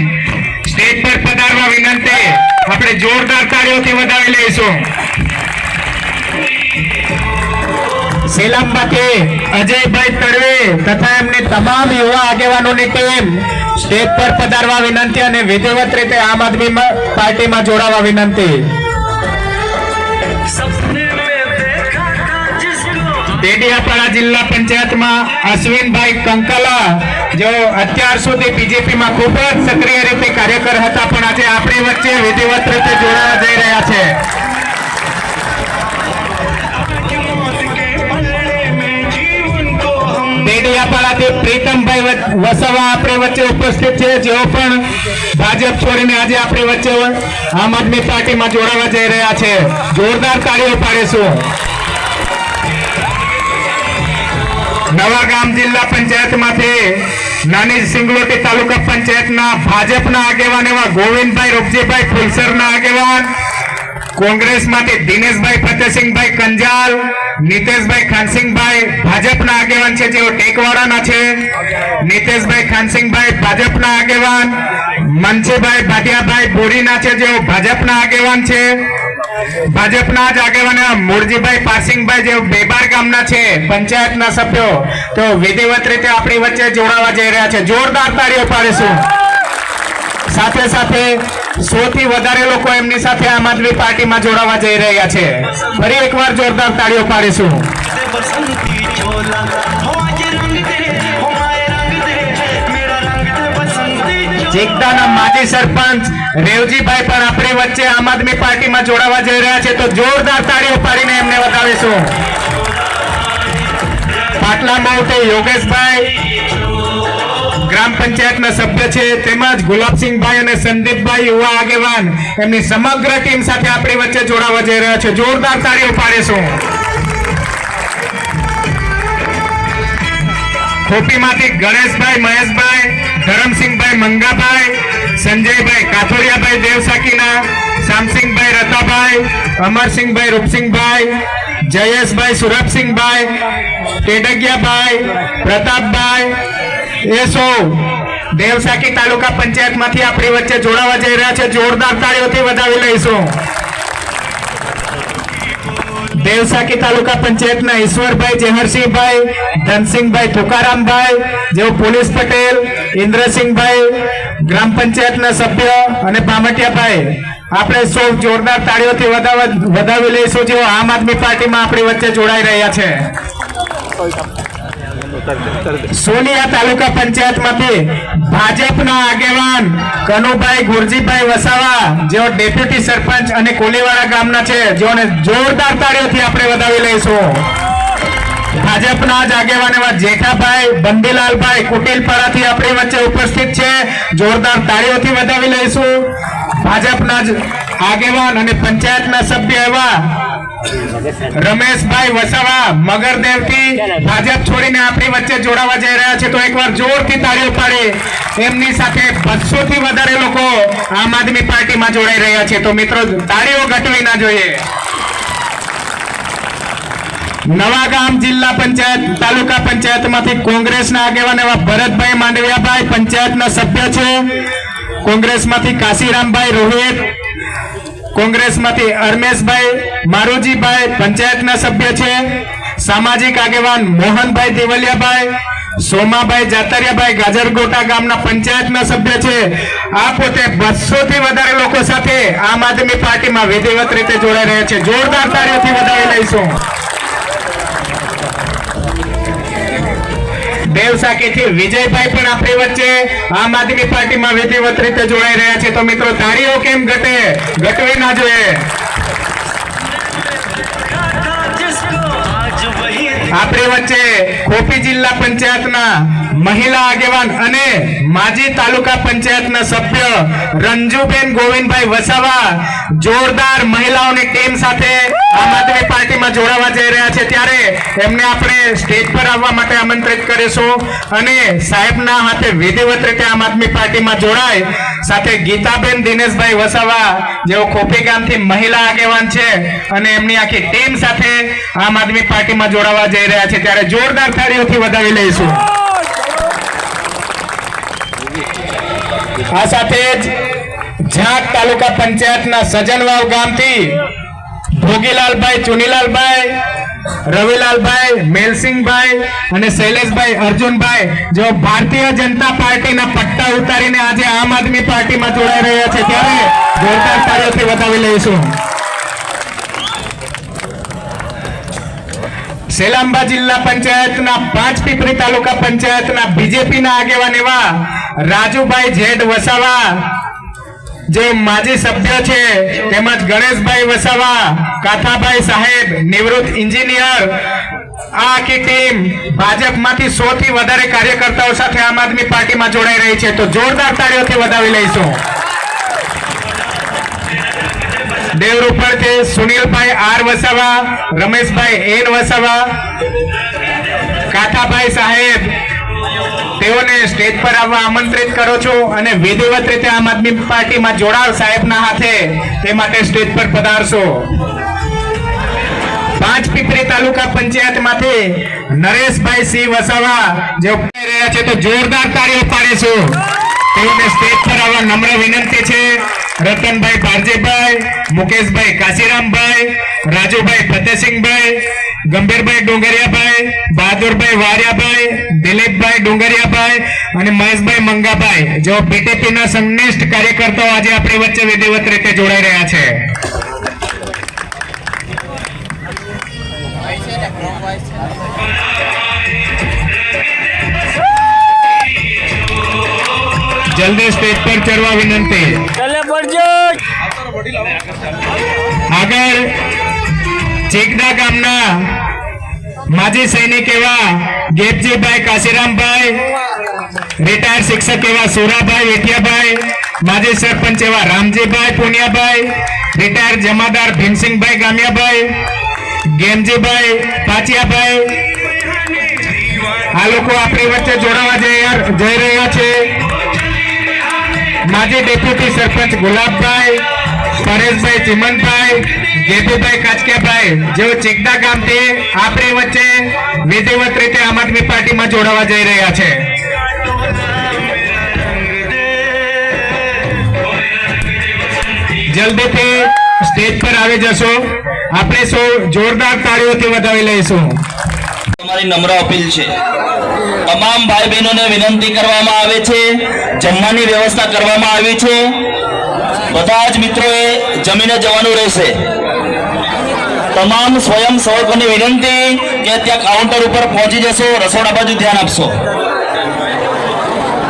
[SPEAKER 4] સ્ટેજ પર પધારવા વિનંતી. આપણે જોરદાર તાળીઓથી વધાવી લઈશું. સેલામમાંથી અજયભાઈ તડવે તથા એમની તમામ યુવા આગેવાનોની ટીમ સ્ટેજ પર પધારવા વિનંતી અને વિધિવત રીતે આમ આદમી પાર્ટીમાં જોડાવા વિનંતી. ડેડિયાપાડા જિલ્લા પંચાયતમાં અશ્વિનભાઈ કંકાલા જેઓ અત્યાર સુધી બીજેપીમાં ખૂબ જ સક્રિય રીતે કાર્યકર હતા પણ આજે આપણી વચ્ચે વિધિવત રીતે જોડાવા જઈ રહ્યા છે. ડેડિયાપાડાથી પ્રીતમભાઈ વસાવા આપણી વચ્ચે ઉપસ્થિત છે, જેઓ પણ ભાજપ છોડીને આજે આપણી વચ્ચે આમ આદમી પાર્ટીમાં જોડાવા જઈ રહ્યા છે. જોરદાર તાળીઓ પાડીશું. નવાગામ જિલ્લા પંચાયતમાંથી નાની સિંગલોટી તાલુકા પંચાયતના ભાજપના આગેવાન એવા ગોવિંદભાઈ રૂપજીભાઈ ફુલસરના આગેવાન, કોંગ્રેસમાંથી દિનેશભાઈ ફતેસિંહભાઈ કંજાલ, નીતેશભાઈ ખાનસિંહભાઈ ભાજપના આગેવાન છે જેઓ ટેકવાડાના છે, નીતેશભાઈ ખાનસિંહભાઈ ભાજપના આગેવાન, મનસીભાઈ ભાટિયાભાઈ બોરીના છે જેઓ ભાજપના આગેવાન છે, ભાજપના જ આગેવાન મૂળજીભાઈ પારસિંગભાઈ જેઓ બેબાર ગામના છે પંચાયતના સભ્યો, તો વિધિવત રીતે આપણી વચ્ચે જોડાવા જઈ રહ્યા છે. જોરદાર તાળીઓ પાડીશું. સાથે સાથે 100 થી વધારે લોકો એમની સાથે આમ આદમી પાર્ટીમાં જોડાવા જઈ રહ્યા છે. ફરી એકવાર જોરદાર તાળીઓ પાડીશું. ચેકદાના માજી સરપંચ રેવજીભાઈ પણ આપણી વચ્ચે આમ આદમી પાર્ટીમાં જોડાવા જઈ રહ્યા છે, તો જોરદાર તાળીઓ પાડીને એમને વધાવીશું. પાટલા માઉતે યોગેશભાઈ ગ્રામ પંચાયતના સભ્ય છે, તેમજ ગુલાબસિંહભાઈ અને સંદીપભાઈ યુવા આગેવાન એમની સમગ્ર ટીમ સાથે આપણી વચ્ચે જોડાવા જઈ રહ્યા છે. જોરદાર તાળીઓ પાડીશું. ખોપીમાંથી ગણેશભાઈ મહેશભાઈ, ધરમસિંહભાઈ મંગાભાઈ, સંજયભાઈ કાથોડિયાભાઈ દેવસાકીના, શામસિંહભાઈ રતાભાઈ, અમરસિંહભાઈ રૂપસિંહભાઈ, જયેશભાઈ સુરભસિંહભાઈ, ટેડગિયાભાઈ, પ્રતાપભાઈ, એ સૌ દેવસાકી તાલુકા પંચાયતમાંથી આપણી વચ્ચે જોડાવા જઈ રહ્યા છે. જોરદાર તાળીઓથી વધાવી લઈશું. દેવસાકી તાલુકા પંચાયતના ઈશ્વરભાઈ જેહરસિંહભાઈ, ધનસિંહભાઈ તુકારામભાઈ જેઓ પોલીસ પટેલ, ઇન્દ્રસિંહભાઈ ગ્રામ પંચાયતના સભ્ય અને પામટિયાભાઈ, આપણે સૌ જોરદાર તાળીઓથી વધાવી લઈશું જેઓ આમ આદમી પાર્ટીમાં આપણી વચ્ચે જોડાઈ રહ્યા છે. સોનિયા તાલુકા પંચાયતમાંથી ભાજપના આગેવાન કનુભાઈ ગુરજીભાઈ વસાવા જેઓ ડેપ્યુટી સરપંચ અને કોલીવાડા ગામના છે, જેઓને જોરદાર તાળીઓથી આપણે વધાવી લઈશું. ભાજપના જ આગેવાન એવા જેઠાભાઈ બંદીલાલભાઈ કુટિલપાડાથી આપણી વચ્ચે ઉપસ્થિત છે, જોરદાર તાળીઓથી વધાવી લઈશું. ભાજપના જ આગેવાન અને પંચાયતના સભ્ય એવા રમેશભાઈ વસાવા મગરદેવથી ભાજપ છોડીને આપણી વચ્ચે જોડાવા જઈ રહ્યા છે, તો એકવાર જોરથી તાળીઓ પાડી એમની સાથે 200 થી વધારે લોકો આમ આદમી પાર્ટીમાં જોડાઈ રહ્યા છે, તો મિત્રો તાળીઓ ઘટવી ના જોઈએ. નવાગામ જિલ્લા પંચાયત તાલુકા પંચાયતમાંથી કોંગ્રેસના આગેવાન એવા ભરતભાઈ માંડવિયાભાઈ પંચાયતના સભ્ય છે. કોંગ્રેસમાંથી કાશીરામભાઈ રોહિત, કોંગ્રેસમાંથી અરમેશભાઈ મારુજીભાઈ પંચાયતના સભ્ય છે. સામાજિક આગેવાન મોહનભાઈ દેવલિયાભાઈ, સોમાભાઈ જાતરિયાભાઈ ગાજરગોટા ગામના પંચાયતના સભ્ય છે. આ પોતે 200 થી વધારે લોકો સાથે આમ આદમી પાર્ટીમાં વિધિવત રીતે જોડાઈ રહ્યા છે. જોરદાર તાળીઓથી વધાવી લઈશું. દેવસાકીથી વિજયભાઈ પણ આપણી વચ્ચે આમ આદમી પાર્ટીમાં વિધિવત રીતે જોડાઈ રહ્યા છે, તો મિત્રો તાળીઓ કેમ ઘટે, ઘટવી ના જોઈએ. આપણી વચ્ચે ખોપી જિલ્લા પંચાયતના મહિલા આગેવાન અને માજી તાલુકા પંચાયતના સભ્ય રંજુબેન ગોવિંદભાઈ વસાવા જોરદાર મહિલાઓની ટીમ સાથે આમ આદમી પાર્ટીમાં જોડાવા જઈ રહ્યા છે, ત્યારે એમને આપણે સ્ટેજ પર આવવા માટે આમંત્રિત કરીશું અને સાહેબના હાથે વિધિવત રીતે આમ આદમી પાર્ટીમાં જોડાય. સાથે ગીતાબેન દિનેશભાઈ વસાવા જેઓ ખોપી ગામથી મહિલા આગેવાન છે અને એમની આખી ટીમ સાથે આમ આદમી પાર્ટીમાં જોડાવા જઈ રહ્યા છે, ત્યારે જોરદાર તાળીઓથી વધાવી લઈશું. આ સાથે જ ઝાંક તાલુકા પંચાયતના સજનવાવ ગામથી ભોગીલાલભાઈ ચુનીલાલભાઈ, રવિલાલભાઈ, મેલસિંહભાઈ અને શૈલેષભાઈ અર્જુનભાઈ જેઓ ભારતીય જનતા પાર્ટીના પટ્ટા ઉતારીને આજે આમ આદમી પાર્ટીમાં જોડાઈ રહ્યા છે, ત્યારે જોરદાર તાળીઓથી વધાવી લઈશું. સેલાંબા જિલ્લા પંચાયતના પાંચપીપરી તાલુકા પંચાયતના બીજેપીના આગેવાન એવા રાજુભાઈ જેડ વસાવા જે માજી સભ્ય છે, તેમજ ગણેશભાઈ વસાવા, કાથાભાઈ સાહેબ નિવૃત્ત એન્જિનિયર, આ આખી ટીમ ભાજપમાંથી 100 થી વધારે કાર્યકર્તાઓ સાથે આમ આદમી પાર્ટીમાં જોડાઈ રહી છે, તો જોરદાર તાળીઓથી વધાવી લઈશું. દેવરૂપણથી સુનિલભાઈ આર વસાવા, રમેશભાઈ એન વસાવા, કાથાભાઈ સાહેબ તેઓને સ્ટેજ પર આવવા આમંત્રિત કરો છો અને વિધિવત રીતે આમ આદમી પાર્ટીમાં જોડાવ સાહેબના હાથે તે માટે સ્ટેજ પર પધારશો. પાંચપીપરી તાલુકા પંચાયતમાંથી નરેશભાઈ સિંહ વસાવા જેઓ રહ્યા છે, તો જોરદાર તાળીઓ પાડીશું. તેઓને સ્ટેજ પર આવવા નમ્ર વિનંતી છે. રતનભાઈ ભારજીભાઈ, મુકેશભાઈ કાશીરામભાઈ, રાજુભાઈ ફતેસિંહભાઈ, ગંભીરભાઈ ડુંગરિયાભાઈ, બહાદુરભાઈ વારિયાભાઈ, દિલીપભાઈ ડુંગરિયાભાઈ અને મહેશભાઈ મંગાભાઈ જેઓ બીટીપીના સંનિષ્ઠ કાર્યકર્તાઓ આજે આપણી વચ્ચે વિધિવત રીતે જોડાઈ રહ્યા છે. જલ્દી સ્ટેજ પર ચડવા વિનંતી. આગળ ચેકડા ગામના માજી સૈનિક એવા ગેપજીભાઈ કાશીરામભાઈ, રિટાયર્ડ શિક્ષક એવા સુરાભાઈ વેઠિયાભાઈ, માજી સરપંચ એવા રામજીભાઈ પુનિયાભાઈ, રિટાયર્ડ જમાદાર ભીમસિંહભાઈ ગામિયાભાઈ, ગેમજીભાઈ પાચિયાભાઈ, આ લોકો આપણી વચ્ચે જોડાવા જઈ રહ્યા છે. માજી ડેપ્યુટી સરપંચ ગુલાબભાઈ, પરેશભાઈ ચિમનભાઈ, ગેપીભાઈ કાચકિયાભાઈ જેઓ ચેકડા ગામથી આપણી વચ્ચે વિધિવત રીતે આમ આદમી પાર્ટીમાં જોડાવા જઈ રહ્યા છે. જલ્દીથી સ્ટેજ પર આવી જશો. આપણે સૌ જોરદાર તાળીઓથી વધાવી લઈશું.
[SPEAKER 3] તમારી નમ્ર અપીલ છે, તમામ ભાઈ બહેનોને વિનંતી કરવામાં આવે છે, જમવાની વ્યવસ્થા કરવામાં આવી છે. બધા જ મિત્રોએ જમીને જવાનું રહેશે. તમામ સ્વયંસેવકોની વિનંતી કે ત્યાં કાઉન્ટર ઉપર પહોંચી જશો, રસોડા બાજુ ધ્યાન આપશો.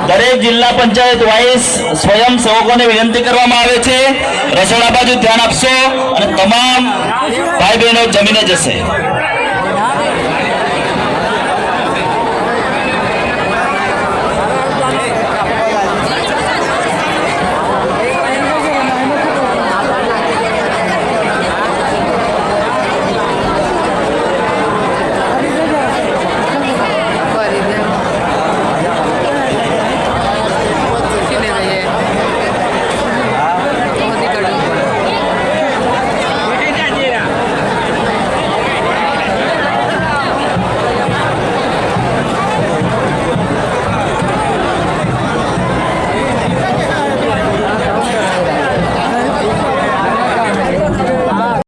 [SPEAKER 3] દરેક જિલ્લા પંચાયત વાઇઝ સ્વયંસેવકોને વિનંતી કરવામાં આવે છે, રસોડા બાજુ ધ્યાન આપશો અને તમામ ભાઈ બહેનો જમીને જશે.